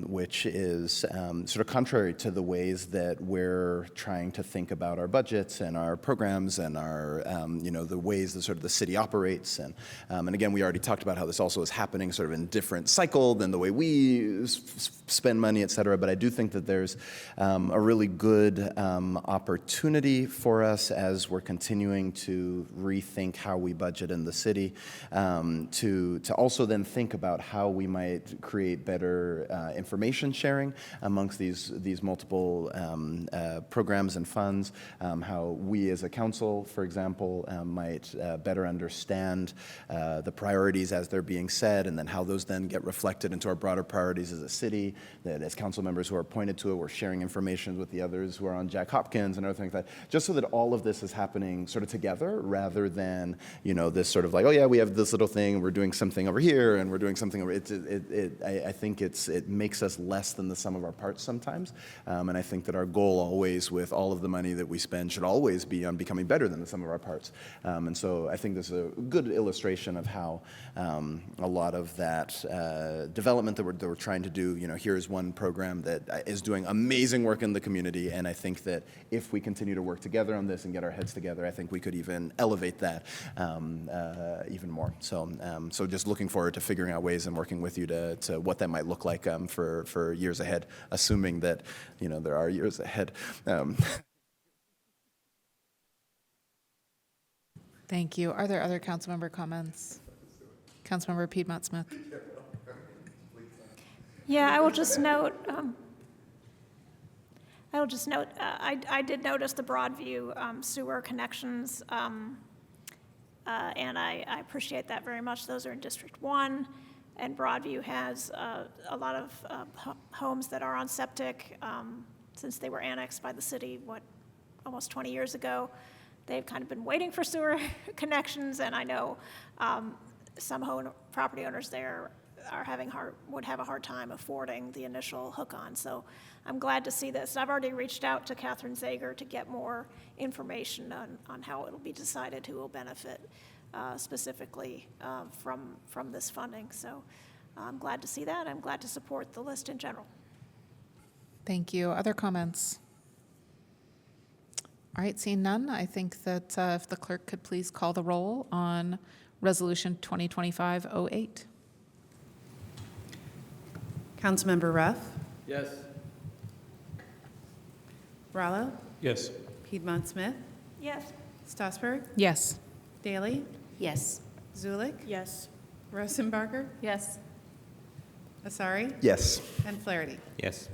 which is sort of contrary to the ways that we're trying to think about our budgets and our programs and our, the ways that sort of the city operates. And again, we already talked about how this also is happening sort of in different cycle than the way we spend money, et cetera. But I do think that there's a really good opportunity for us as we're continuing to rethink how we budget in the city, to also then think about how we might create better information sharing amongst these multiple programs and funds, how we as a council, for example, might better understand the priorities as they're being said, and then how those then get reflected into our broader priorities as a city, that as council members who are appointed to it, we're sharing information with the others who are on Jack Hopkins and other things like that, just so that all of this is happening sort of together, rather than, this sort of like, oh yeah, we have this little thing, we're doing something over here, and we're doing something over, I think it makes us less than the sum of our parts sometimes, and I think that our goal always with all of the money that we spend should always be on becoming better than the sum of our parts, and so I think this is a good illustration of how a lot of that development that we're trying to do, here's one program that is doing amazing work in the community, and I think that if we continue to work together on this and get our heads together, I think we could even elevate that even more. So just looking forward to figuring out ways and working with you to what that might look like for years ahead, assuming that there are years ahead. Thank you. Are there other council member comments? Councilmember Piedmont Smith. Yeah, I will just note, I did notice the Broadview sewer connections, and I appreciate that very much. Those are in District 1, and Broadview has a lot of homes that are on septic since they were annexed by the city, almost 20 years ago. They've kind of been waiting for sewer connections, and I know some property owners there would have a hard time affording the initial hook-on. So I'm glad to see this. I've already reached out to Catherine Zager to get more information on how it'll be decided who will benefit specifically from this funding. So I'm glad to see that. I'm glad to support the list in general. Thank you. Other comments? All right, seeing none, I think that if the clerk could please call the roll on Resolution 2025-08. Councilmember Ruff, Yes. Rallo, Yes. Piedmont Smith, Yes. Strasburg, Yes. Daley, Yes. Zulik, Yes. Rosenbarger, Yes. Asari, Yes. and Flaherty. Yes.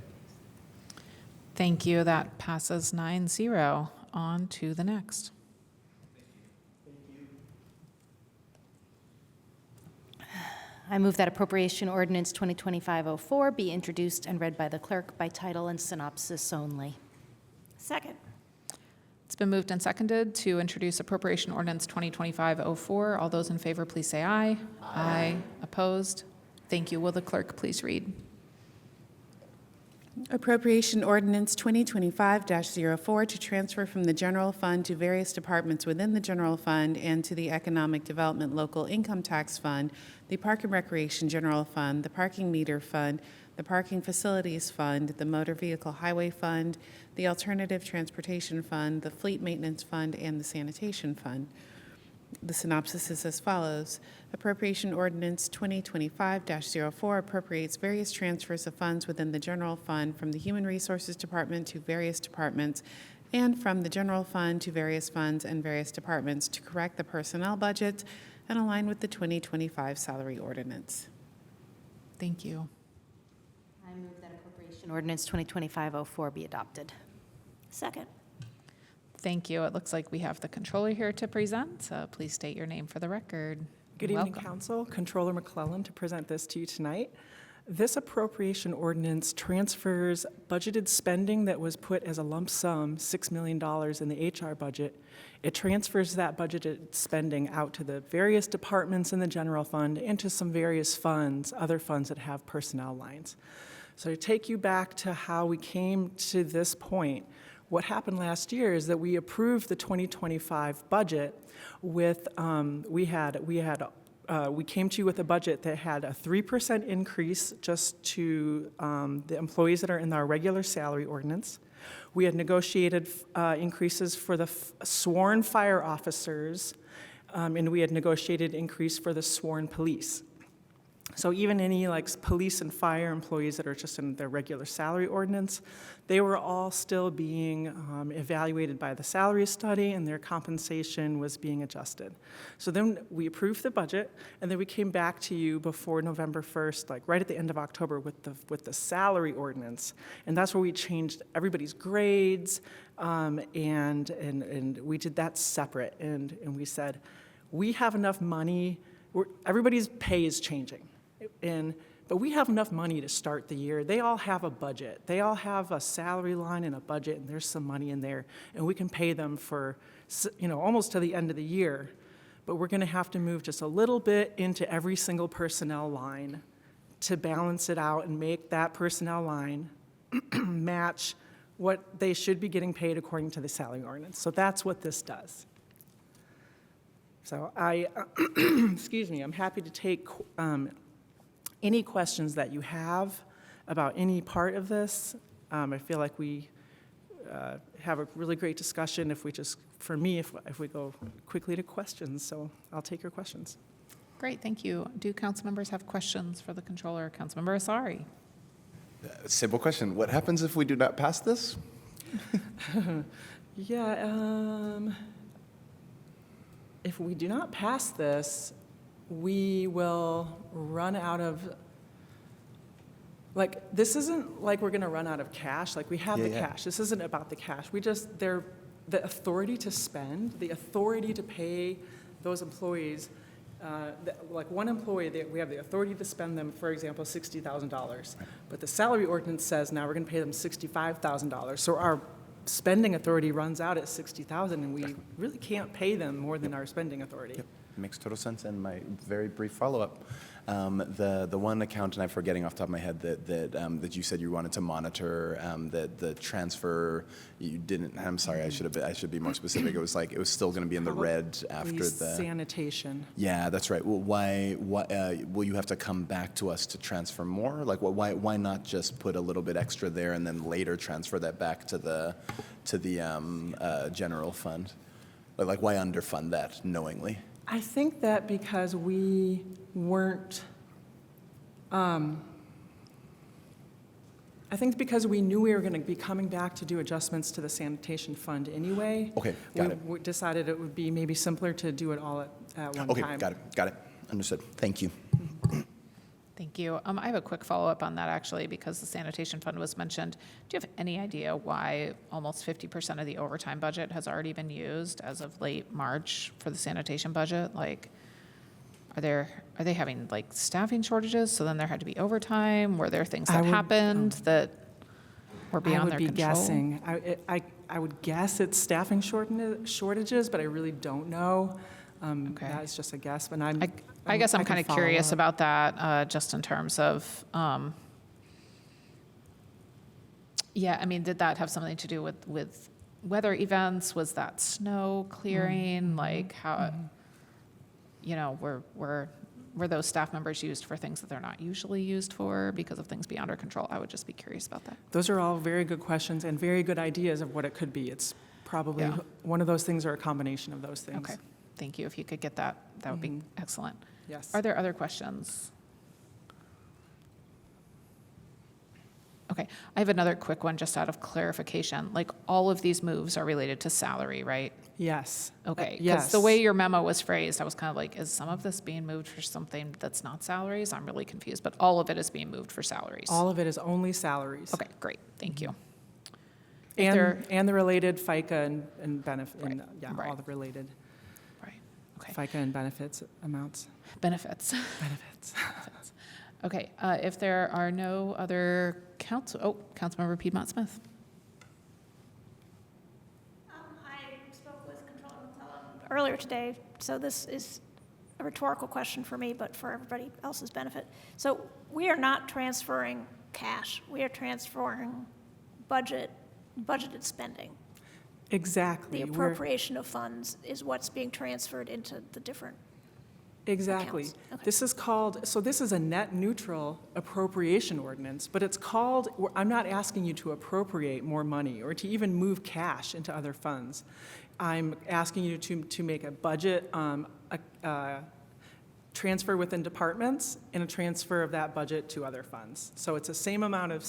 Thank you. That passes 9-0. On to the next. I move that appropriation ordinance 2025-04 be introduced and read by the clerk by title and synopsis only. Second. It's been moved and seconded to introduce appropriation ordinance 2025-04. All those in favor, please say aye. Aye. Opposed? Thank you. Will the clerk please read? Appropriation Ordinance 2025-04 to transfer from the general fund to various departments within the general fund and to the Economic Development Local Income Tax Fund, the Park and Recreation General Fund, the Parking Meter Fund, the Parking Facilities Fund, the Motor Vehicle Highway Fund, the Alternative Transportation Fund, the Fleet Maintenance Fund, and the Sanitation Fund. The synopsis is as follows. Appropriation Ordinance 2025-04 appropriates various transfers of funds within the general fund from the Human Resources Department to various departments and from the general fund to various funds and various departments to correct the personnel budget and align with the 2025 salary ordinance. Thank you. I move that appropriation ordinance 2025-04 be adopted. Second. Thank you. It looks like we have the controller here to present, so please state your name for the record. Good evening, Welcome. Council. Controller McClellan to present this to you tonight. This appropriation ordinance transfers budgeted spending that was put as a lump sum, $6 million in the HR budget. It transfers that budgeted spending out to the various departments in the general fund and to some various funds, other funds that have personnel lines. So to take you back to how we came to this point, what happened last year is that we approved the 2025 budget with, we came to you with a budget that had a 3% increase just to the employees that are in our regular salary ordinance. We had negotiated increases for the sworn fire officers, and we had negotiated increase for the sworn police. So even any like police and fire employees that are just in their regular salary ordinance, they were all still being evaluated by the salary study, and their compensation was being adjusted. So then we approved the budget, and then we came back to you before November 1st, like right at the end of October, with the salary ordinance, and that's where we changed everybody's grades, and we did that separate, and we said we have enough money. Everybody's pay is changing. But we have enough money to start the year. They all have a budget. They all have a salary line and a budget, and there's some money in there, and we can pay them for, almost to the end of the year. But we're going to have to move just a little bit into every single personnel line to balance it out and make that personnel line match what they should be getting paid according to the salary ordinance. So that's what this does. So excuse me, I'm happy to take any questions that you have about any part of this. I feel like we have a really great discussion if we go quickly to questions. So I'll take your questions. Great, thank you. Do council members have questions for the controller? Councilmember Asari. Simple question. What happens if we do not pass this? Yeah, if we do not pass this, we will run out of, this isn't like we're going to run out of cash. Like, we have the cash. This isn't about the cash. The authority to spend, the authority to pay those employees, like one employee, we have the authority to spend them, for example, $60,000. But the salary ordinance says now we're going to pay them $65,000. So our spending authority runs out at $60,000, and we really can't pay them more than our spending authority. Yep. Makes total sense. And my very brief follow-up, the one account, and I'm forgetting off the top of my head that you said you wanted to monitor, the transfer, you didn't. I'm sorry, I should be more specific. It was still going to be in the red after the sanitation. Yeah, that's right. Well, why will you have to come back to us to transfer more? Like, why not just put a little bit extra there and then later transfer that back to the general fund? Like, why underfund that knowingly? I think that because we weren't, I think because we knew we were going to be coming back to do adjustments to the sanitation fund anyway. Okay, got it. We decided it would be maybe simpler to do it all at one Okay, time. got it. Understood. Thank you. Thank you. I have a quick follow-up on that, actually, because the sanitation fund was mentioned. Do you have any idea why almost 50% of the overtime budget has already been used as of late March for the sanitation budget? Like, are they having like staffing shortages, so then there had to be overtime? Were there things that happened that were beyond their control? I would be guessing. I would guess it's staffing shortages, but I really don't know. Okay. That is just a guess, but I guess I'm can kind of follow curious up. about that, just in terms of, yeah, I mean, did that have something to do with weather events? Was that snow clearing? Like how, you know, were those staff members used for things that they're not usually used for because of things beyond our control? I would just be curious about that. Those are all very good questions and very good ideas of what it could be. It's probably Yeah. one of those things or a combination of those things. Okay, thank you. If you could get that, that would be excellent. Yes. Are there other questions? Okay, I have another quick one just out of clarification. Like, all of these moves are related to salary, right? Yes. Okay, because Yes. the way your memo was phrased, I was kind of like, is some of this being moved for something that's not salaries? I'm really confused, but all of it is being moved for salaries. All of it is only salaries. Okay, great, thank you. If there- And the related FICA and benefit, Right, yeah, right. all the related Right, okay. FICA and benefits amounts. Benefits. Benefits. Okay, if there are no other Councilmember Piedmont Smith. I spoke with Controller McClellan earlier today, so this is a rhetorical question for me, but for everybody else's benefit. So we are not transferring cash. We are transferring budgeted spending. Exactly. The appropriation of funds is what's being transferred into the different Exactly. accounts. Okay. This is called, so this is a net neutral appropriation ordinance, but it's called, I'm not asking you to appropriate more money or to even move cash into other funds. I'm asking you to make a budget, transfer within departments and a transfer of that budget to other funds. So it's the same amount of,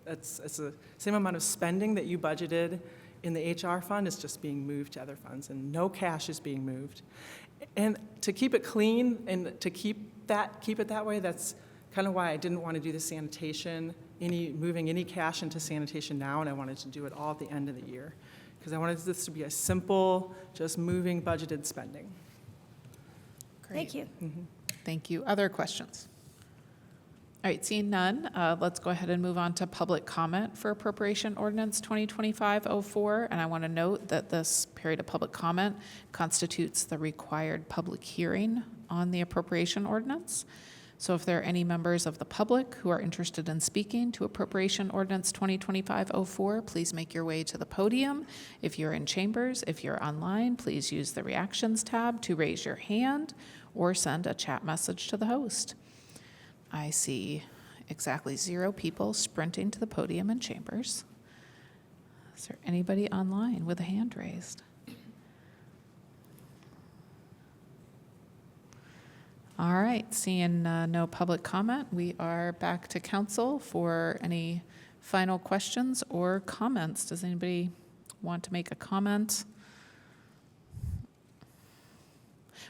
it's the same amount of spending that you budgeted in the HR fund is just being moved to other funds, and no cash is being moved. And to keep it clean and to keep it that way, that's kind of why I didn't want to do the sanitation, moving any cash into sanitation now, and I wanted to do it all at the end of the year. Because I wanted this to be a simple, just moving budgeted spending. Thank you. Thank you. Other questions? All right, seeing none, let's go ahead and move on to public comment for Appropriation Ordinance 2025-04. And I want to note that this period of public comment constitutes the required public hearing on the appropriation ordinance. So if there are any members of the public who are interested in speaking to Appropriation Ordinance 2025-04, please make your way to the podium. If you're in chambers, if you're online, please use the reactions tab to raise your hand or send a chat message to the host. I see exactly 0 people sprinting to the podium in chambers. Is there anybody online with a hand raised? All right, seeing no public comment, we are back to council for any final questions or comments. Does anybody want to make a comment?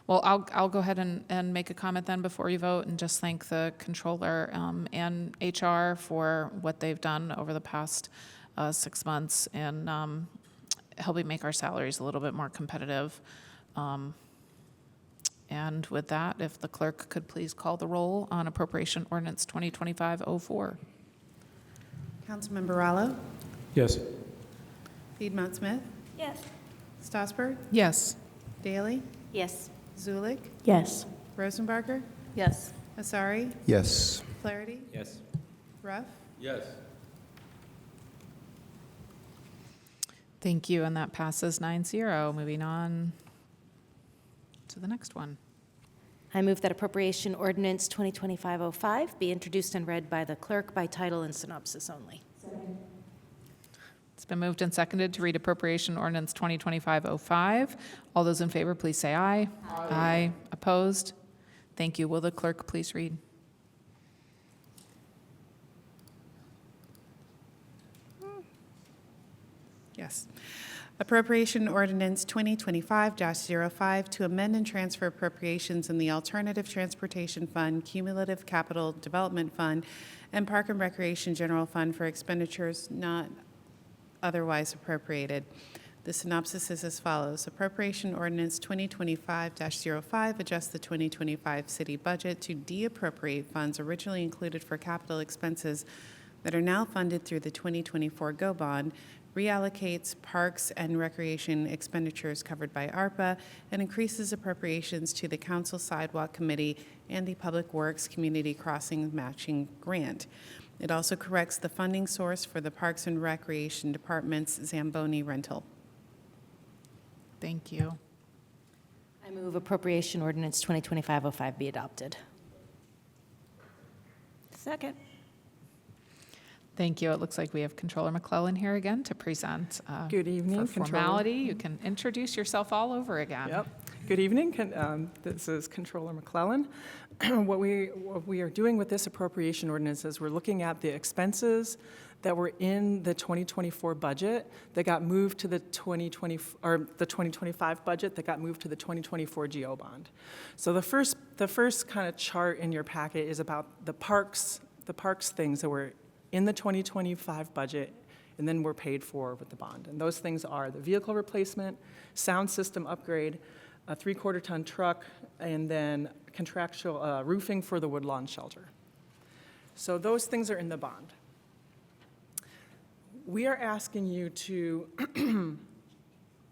Well, I'll go ahead and make a comment then before you vote and just thank the controller and HR for what they've done over the past 6 months and helping make our salaries a little bit more competitive. And with that, if the clerk could please call the roll on Appropriation Ordinance 2025-04. Councilmember Rallo, Yes. Piedmont Smith, Yes. Strasburg, Yes. Daley, Yes. Zulik, Yes. Rosenbarger, Yes. Asari, Yes. Flaherty, Yes. Ruff, Yes. Thank you, and that passes 9-0. Moving on to the next one. I move that Appropriation Ordinance 2025-05 be introduced and read by the clerk by title and synopsis only. It's been moved and seconded to read Appropriation Ordinance 2025-05. All those in favor, please say aye. Aye. Opposed? Thank you. Will the clerk please read? Yes. Appropriation Ordinance 2025-05 to amend and transfer appropriations in the Alternative Transportation Fund, Cumulative Capital Development Fund, and Park and Recreation General Fund for expenditures not otherwise appropriated. The synopsis is as follows. Appropriation Ordinance 2025-05 adjusts the 2025 city budget to deappropriate funds originally included for capital expenses that are now funded through the 2024 GO bond, reallocates parks and recreation expenditures covered by ARPA, and increases appropriations to the Council Sidewalk Committee and the Public Works Community Crossing Matching Grant. It also corrects the funding source for the Parks and Recreation Department's Zamboni rental. Thank you. I move appropriation ordinance 2025-05 be adopted. Second. Thank you. It looks like we have Controller McClellan here again to present. Good evening, For Controller. formality, you can introduce yourself all over again. Yep. Good evening. This is Controller McClellan. What we are doing with this appropriation ordinance is we're looking at the expenses that were in the 2024 budget that got moved to the 2025 budget that got moved to the 2024 GO bond. So the first kind of chart in your packet is about the parks things that were in the 2025 budget and then were paid for with the bond. And those things are the vehicle replacement, sound system upgrade, a 3/4-ton truck, and then contractual roofing for the Woodlawn shelter. So those things are in the bond. We are asking you to,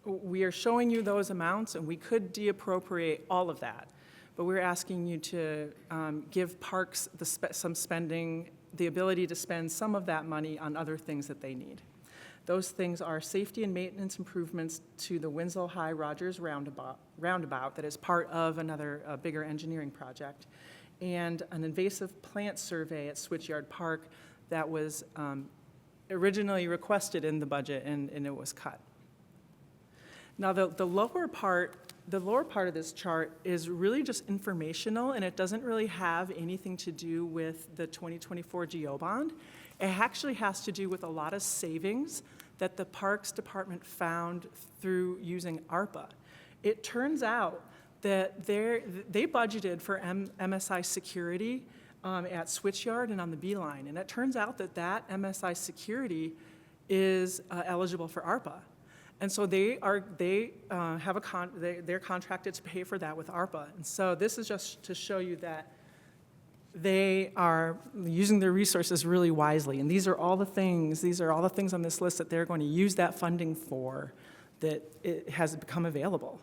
we are showing you those amounts, and we could deappropriate all of that, but we're asking you to give parks some spending, the ability to spend some of that money on other things that they need. Those things are safety and maintenance improvements to the Winslow High Rogers roundabout that is part of another bigger engineering project, and an invasive plant survey at Switchyard Park that was originally requested in the budget and it was cut. Now the lower part of this chart is really just informational, and it doesn't really have anything to do with the 2024 GO bond. It actually has to do with a lot of savings that the Parks Department found through using ARPA. It turns out that they budgeted for MSI security at Switchyard and on the Beeline, and it turns out that MSI security is eligible for ARPA. And so they're contracted to pay for that with ARPA. And so this is just to show you that they are using their resources really wisely. And these are all the things on this list that they're going to use that funding for, that it has become available.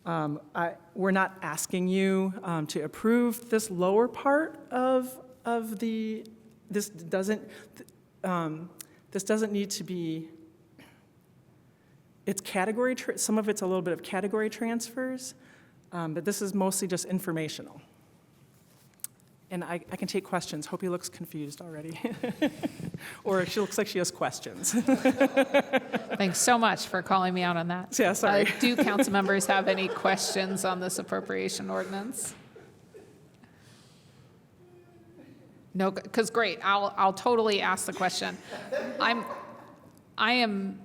We're not asking you to approve this lower part of this doesn't need to be. It's category, some of it's a little bit of category transfers, but this is mostly just informational. And I can take questions. Hope he looks confused already. Or she looks like she has questions. Thanks so much for calling me out on that. Yeah, sorry. Do council members have any questions on this appropriation ordinance? No, because great, I'll totally ask the question. I am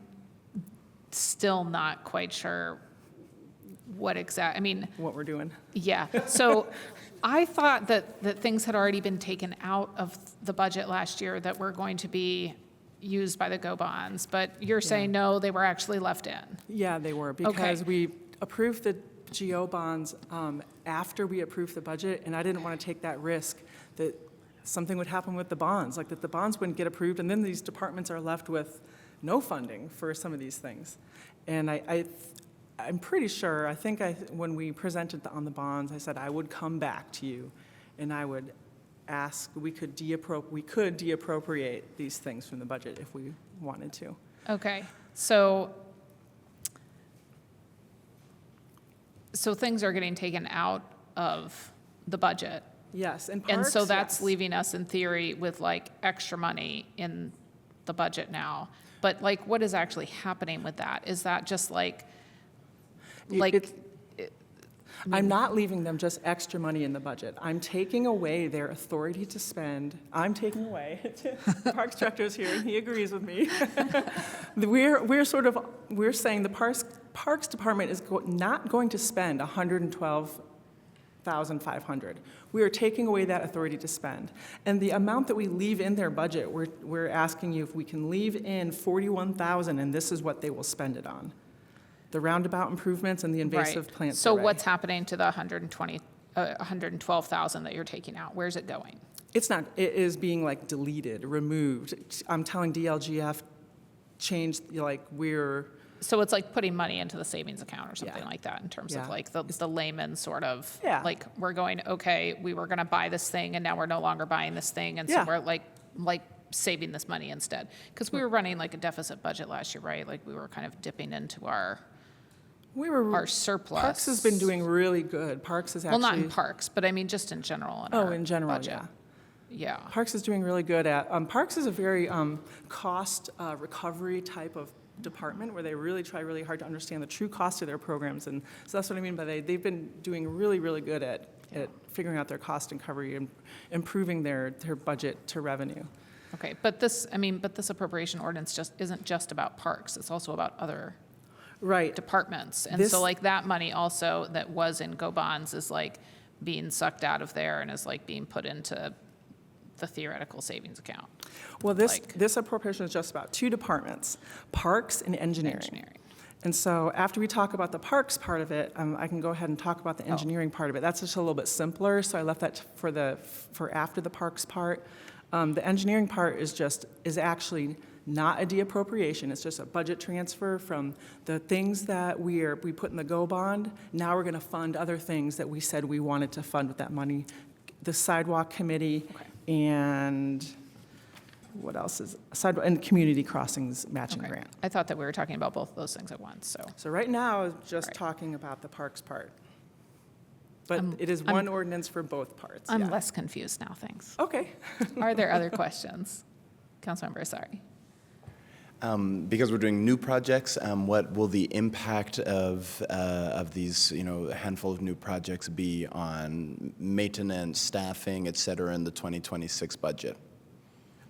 still not quite sure what what we're doing. Yeah, so I thought that things had already been taken out of the budget last year that were going to be used by the GO bonds, but you're saying no, they were actually left in. Yeah, they were, because we approved the GO bonds after we approved the budget, and I didn't want to take that risk that something would happen with the bonds, like that the bonds wouldn't get approved, and then these departments are left with no funding for some of these things. And I'm pretty sure, when we presented on the bonds, I said I would come back to you and I would ask, we could deappropriate these things from the budget if we wanted to. Okay, so things are getting taken out of the budget. Yes, and so that's yes. leaving us in theory with like extra money in the budget now. But like, what is actually happening with that? Is that just I'm not leaving them just extra money in the budget. I'm taking away their authority to spend. I'm taking away. The Parks Director is here, and he agrees with me. We're saying the Parks Department is not going to spend $112,500. We are taking away that authority to spend. And the amount that we leave in their budget, we're asking you if we can leave in $41,000, and this is what they will spend it on. The roundabout improvements and the invasive Right. plant So survey. what's happening to the 112,000 that you're taking out? Where's it going? It's not, it is being like deleted, removed. I'm telling DLGF, change, So it's like putting money into the savings account or something Yeah. like that in terms Yeah. of like the layman sort of, Yeah. like we're going, okay, we were going to buy this thing and now we're no longer buying this thing. And so Yeah. we're like saving this money instead. Because we were running like a deficit budget last year, right? Like we were kind of dipping into our surplus. Parks has been doing really good. Parks is actually. Well, not in parks, but I mean just in general in our In general, budget. yeah. Yeah. Parks is doing really good at, Parks is a very cost recovery type of department where they really try really hard to understand the true cost of their programs. And so that's what I mean by they've been doing really, really good at figuring out their cost recovery and improving their budget to revenue. Okay, but this appropriation ordinance isn't just about parks. It's also about other Right. departments. And This- so like that money also that was in Go Bonds is like being sucked out of there and is like being put into the theoretical savings account. Well, this appropriation is just about two departments, Parks and Engineering. And so after we talk about the Parks part of it, I can go ahead and talk about the engineering part of it. That's just a little bit simpler, so I left that for after the Parks part. The engineering part is actually not a de-appropriation. It's just a budget transfer from the things that we put in the Go Bond. Now we're going to fund other things that we said we wanted to fund with that money. The sidewalk committee and what else is sidewalk and community crossings matching grant. I thought that we were talking about both of those things at once, so. So right now, I'm just talking about the Parks part. But it is one ordinance for both parts. I'm yeah. less confused now, thanks. Okay. Are there other questions? Councilmember, sorry. Because we're doing new projects, what will the impact of these, a handful of new projects be on maintenance, staffing, et cetera, in the 2026 budget?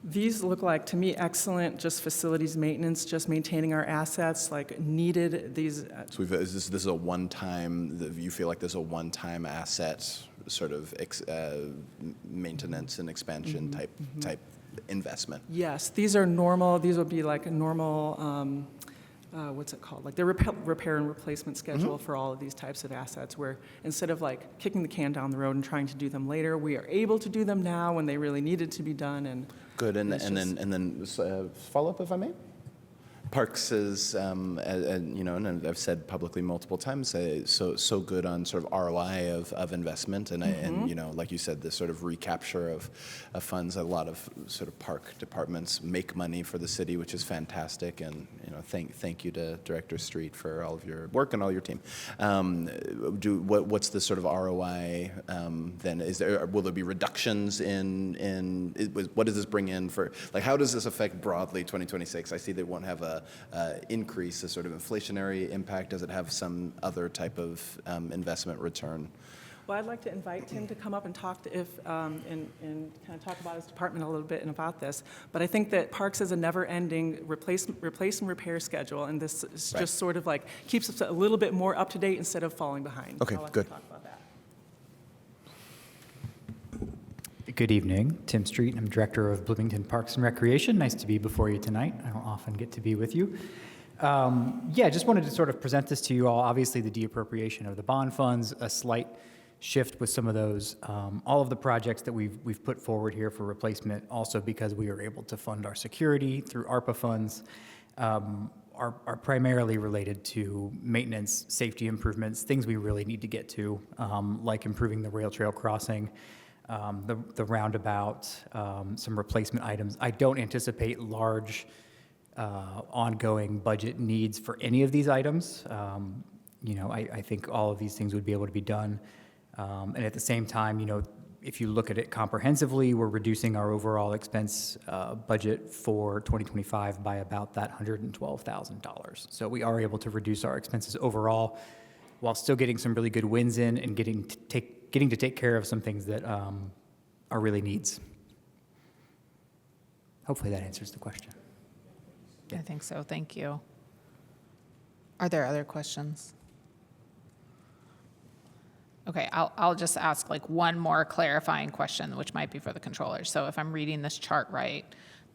These look like, to me, excellent, just facilities maintenance, just maintaining our assets, like needed these. So this is a one-time, you feel like there's a one-time asset sort of maintenance and expansion type investment? Yes, these are normal, these would be like a normal, what's it called? Like the repair and replacement schedule for all of these types of assets, where instead of like kicking the can down the road and trying to do them later, we are able to do them now when they really needed to be done. And good, and then follow up, if I may. Parks is, and I've said publicly multiple times, so good on sort of ROI of investment, and like you said, this sort of recapture of funds. A lot of sort of park departments make money for the city, which is fantastic, and thank you to Director Street for all of your work and all your team. What's the sort of ROI then? Will there be reductions in what does this bring in for, like, how does this affect broadly 2026? I see they won't have a increase, a sort of inflationary impact. Does it have some other type of investment return? well, I'd like to invite Tim to come up and talk to and kind of talk about his department a little bit and about this. But I think that Parks is a never-ending replace and repair schedule, and this is just sort of like keeps us a little bit more up to date instead of falling behind. Okay, good. Talk about that. Good evening, Tim Street. I'm Director of Bloomington Parks and Recreation. Nice to be before you tonight. I don't often get to be with you. Just wanted to sort of present this to you all. Obviously, the deappropriation of the bond funds, a slight shift with some of those. All of the projects that we've put forward here for replacement, also because we were able to fund our security through ARPA funds, are primarily related to maintenance, safety improvements, things we really need to get to, like improving the rail trail crossing, the roundabout, some replacement items. I don't anticipate large ongoing budget needs for any of these items. I think all of these things would be able to be done. And at the same time, if you look at it comprehensively, we're reducing our overall expense budget for 2025 by about that $112,000. So we are able to reduce our expenses overall. while still getting some really good wins in and getting to take care of some things that are really needs. Hopefully that answers the question. I think so. Thank you. Are there other questions? Okay, I'll just ask like one more clarifying question, which might be for the controller. So if I'm reading this chart right,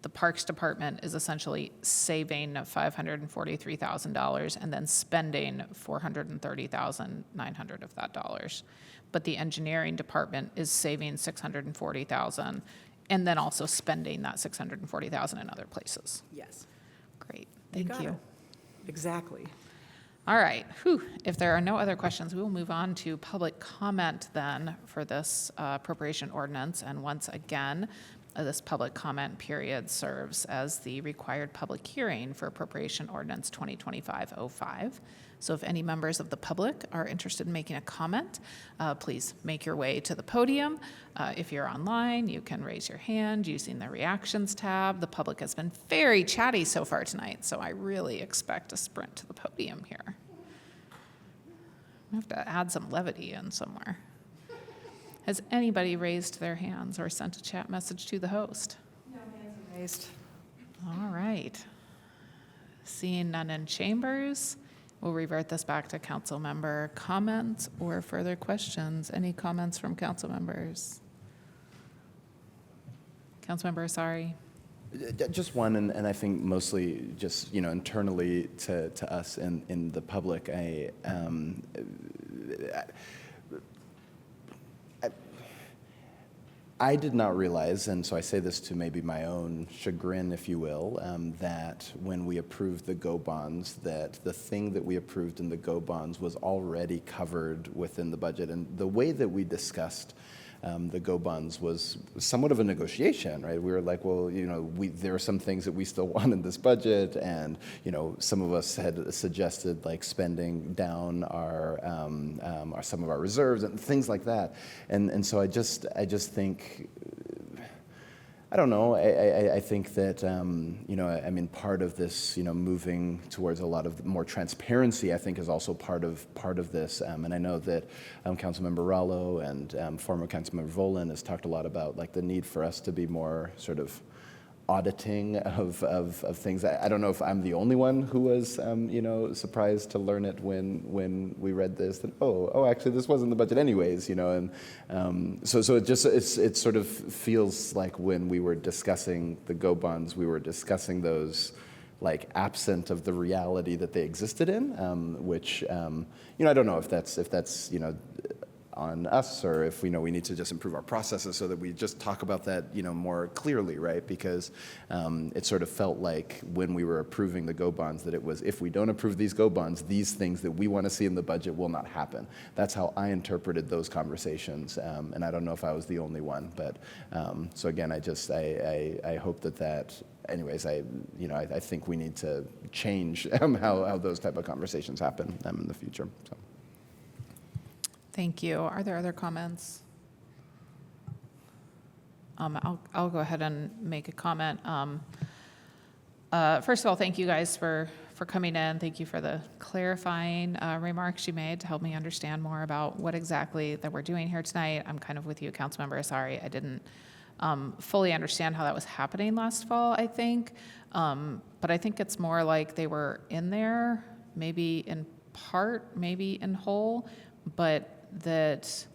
the Parks Department is essentially saving $543,000 and then spending $430,900 of that dollars. But the Engineering Department is saving $640,000 and then also spending that $640,000 in other places. Yes. Great, thank you. Exactly. All right, whew. If there are no other questions, we will move on to public comment then for this appropriation ordinance. And once again, this public comment period serves as the required public hearing for appropriation ordinance 2025-05. So if any members of the public are interested in making a comment, please make your way to the podium. If you're online, you can raise your hand using the reactions tab. The public has been very chatty so far tonight, so I really expect a sprint to the podium here. I have to add some levity in somewhere. Has anybody raised their hands or sent a chat message to the host? No hands are raised. All right. Seeing none in chambers, we'll revert this back to council member comments or further questions. Any comments from council members? Councilmember Asari. Just one, and I think mostly just, internally to us in the public, I did not realize, and so I say this to maybe my own chagrin, if you will, that when we approved the GO bonds, that the thing that we approved in the GO bonds was already covered within the budget. And the way that we discussed the GO bonds was somewhat of a negotiation, right? We were like, well, there are some things that we still want in this budget, and some of us had suggested like spending down our some of our reserves and things like that. And so I just think, I don't know. I think that part of this, moving towards a lot of more transparency, I think, is also part of this. And I know that Councilmember Rallo and former Councilmember Volin has talked a lot about like the need for us to be more sort of auditing of things. I don't know if I'm the only one who was surprised to learn it when we read this, that actually this wasn't the budget anyways, and so it sort of feels like when we were discussing the GO bonds, we were discussing those like absent of the reality that they existed in, which I don't know if that's on us, or if we need to just improve our processes so that we just talk about that more clearly, right? Because it sort of felt like when we were approving the GO bonds that it was, if we don't approve these GO bonds, these things that we want to see in the budget will not happen. That's how I interpreted those conversations, and I don't know if I was the only one, but so again, I hope that anyways, I think we need to change how those type of conversations happen in the future. So. Thank you. Are there other comments? I'll go ahead and make a comment. First of all, thank you guys for coming in. Thank you for the clarifying remarks you made to help me understand more about what exactly that we're doing here tonight. I'm kind of with you, Councilmember Asari. I didn't fully understand how that was happening last fall, I think. But I think it's more like they were in there, maybe in part, maybe in whole, but that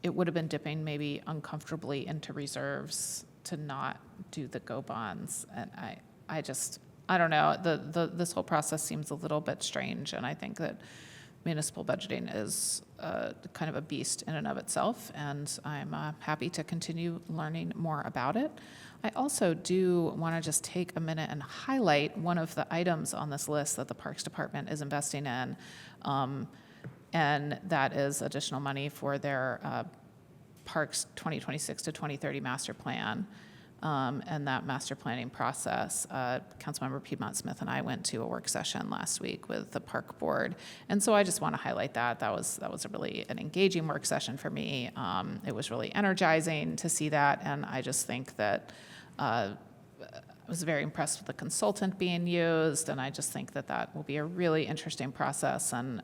it would have been dipping maybe uncomfortably into reserves to not do the GO bonds. And I don't know, this whole process seems a little bit strange, and I think that municipal budgeting is kind of a beast in and of itself, and I'm happy to continue learning more about it. I also do want to just take a minute and highlight one of the items on this list that the Parks Department is investing in, and that is additional money for their Parks 2026 to 2030 master plan. And that master planning process, Councilmember Piedmont Smith and I went to a work session last week with the park board, and so I just want to highlight that. That was a really an engaging work session for me. It was really energizing to see that, and I just think that was very impressed with the consultant being used, and I just think that that will be a really interesting process, and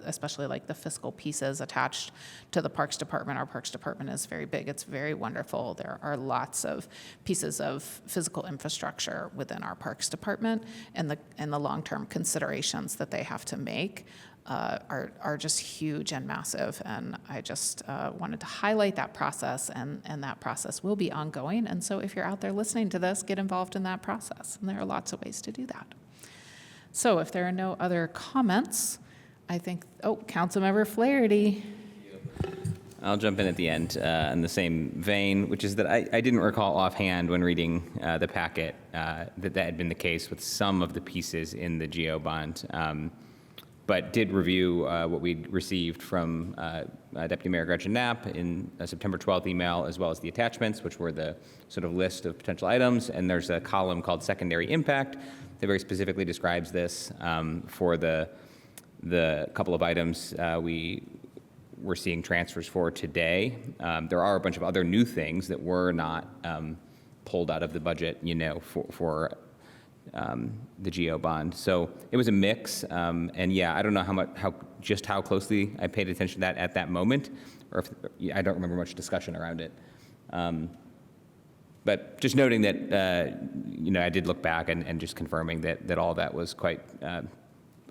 especially like the fiscal pieces attached to the Parks Department. Our Parks Department is very big. It's very wonderful. There are lots of pieces of physical infrastructure within our Parks Department, and the long-term considerations that they have to make are just huge and massive, and I just wanted to highlight that process, and that process will be ongoing, and so if you're out there listening to this, get involved in that process, and there are lots of ways to do that. So if there are no other comments, I think, Councilmember Flaherty. I'll jump in at the end in the same vein, which is that I didn't recall offhand when reading the packet that had been the case with some of the pieces in the GO bond. But did review what we'd received from Deputy Mayor Gretchen Knapp in a September 12th email, as well as the attachments, which were the sort of list of potential items. And there's a column called Secondary Impact that very specifically describes this for the couple of items we're seeing transfers for today. There are a bunch of other new things that were not pulled out of the budget, for the GO bond. So it was a mix, and yeah, I don't know how closely I paid attention to that at that moment, or if I don't remember much discussion around it. But just noting that, I did look back and just confirming that all that was quite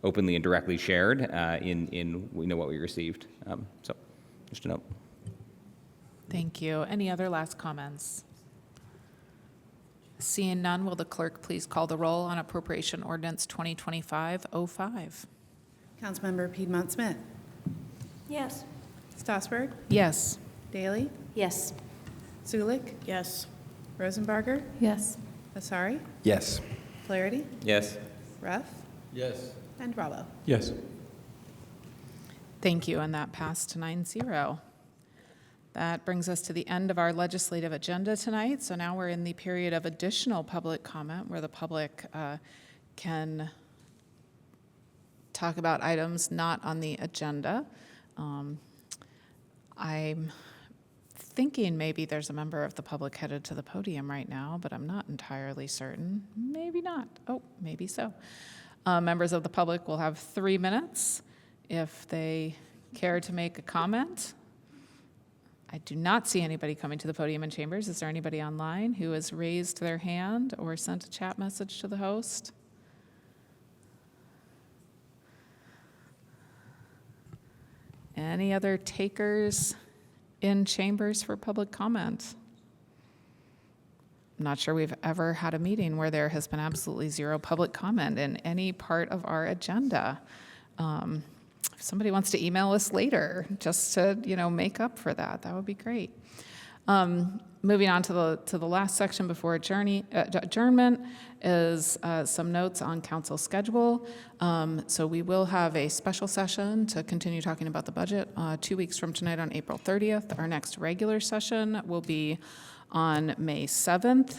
openly and directly shared in what we received. So just a note. Thank you. Any other last comments? Seeing none, will the clerk please call the roll on Appropriation Ordinance 2025-05? Councilmember Piedmont Smith. Yes. Stossberg. Yes. Daley. Yes. Zulik. Yes. Rosenbarger. Yes. Asari. Yes. Flaherty. Yes. Ruff. Yes. And Bravo. Yes. Thank you, and that passed 9-0. That brings us to the end of our legislative agenda tonight. So now we're in the period of additional public comment where the public can talk about items not on the agenda. I'm thinking maybe there's a member of the public headed to the podium right now, but I'm not entirely certain. Maybe not. Oh, maybe so. Members of the public will have 3 minutes if they care to make a comment. I do not see anybody coming to the podium in chambers. Is there anybody online who has raised their hand or sent a chat message to the host? Any other takers in chambers for public comment? I'm not sure we've ever had a meeting where there has been absolutely zero public comment in any part of our agenda. If somebody wants to email us later just to, make up for that, that would be great. Moving on to the last section before adjournment is some notes on council schedule. So we will have a special session to continue talking about the budget 2 weeks from tonight on April 30th. Our next regular session will be on May 7th.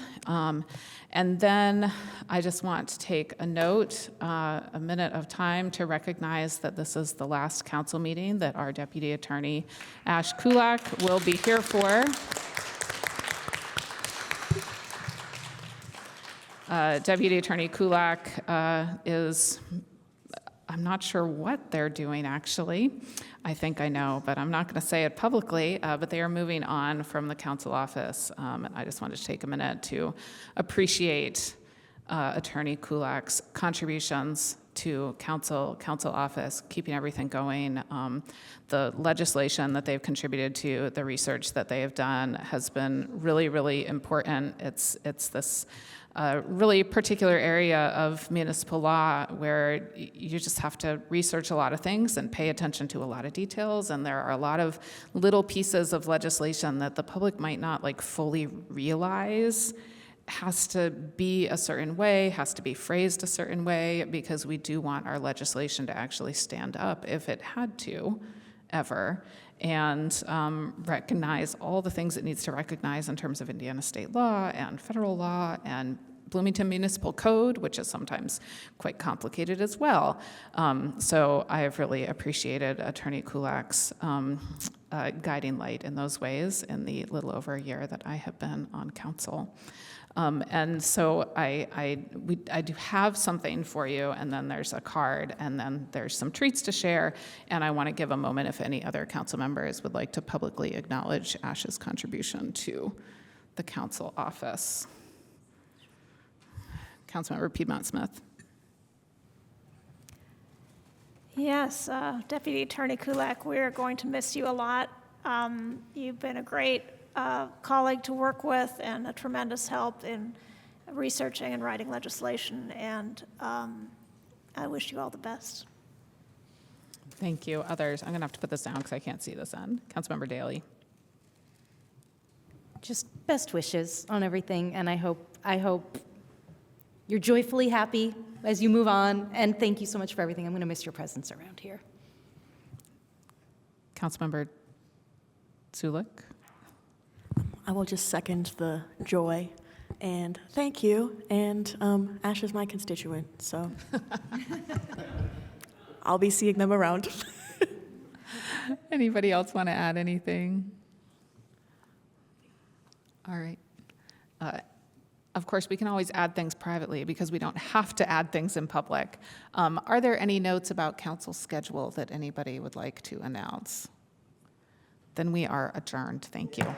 And then I just want to take a note, a minute of time to recognize that this is the last council meeting that our Deputy Attorney Ash Kulak will be here for. Deputy Attorney Kulak is, I'm not sure what they're doing actually. I think I know, but I'm not going to say it publicly, but they are moving on from the council office. And I just wanted to take a minute to appreciate Attorney Kulak's contributions to council office, keeping everything going. The legislation that they've contributed to, the research that they have done has been really, really important. It's this really particular area of municipal law where you just have to research a lot of things and pay attention to a lot of details, and there are a lot of little pieces of legislation that the public might not fully realize has to be a certain way, has to be phrased a certain way, because we do want our legislation to actually stand up if it had to, ever, and recognize all the things it needs to recognize in terms of Indiana state law and federal law and Bloomington Municipal Code, which is sometimes quite complicated as well. So I have really appreciated Attorney Kulak's guiding light in those ways in the little over a year that I have been on council. And so I do have something for you, and then there's a card, and then there's some treats to share. And I want to give a moment if any other council members would like to publicly acknowledge Ash's contribution to the council office. Councilmember Piedmont Smith. Yes, Deputy Attorney Kulak, we're going to miss you a lot. You've been a great colleague to work with and a tremendous help in researching and writing legislation, and I wish you all the best. Thank you. Others, I'm going to have to put this down because I can't see this end. Councilmember Daly. Just best wishes on everything, and I hope you're joyfully happy as you move on, and thank you so much for everything. I'm going to miss your presence around here. Councilmember Zulik. I will just second the joy and thank you. And Ash is my constituent, so I'll be seeing them around. Anybody else want to add anything? All right. Of course, we can always add things privately because we don't have to add things in public. Are there any notes about council schedule that anybody would like to announce? Then we are adjourned. Thank you.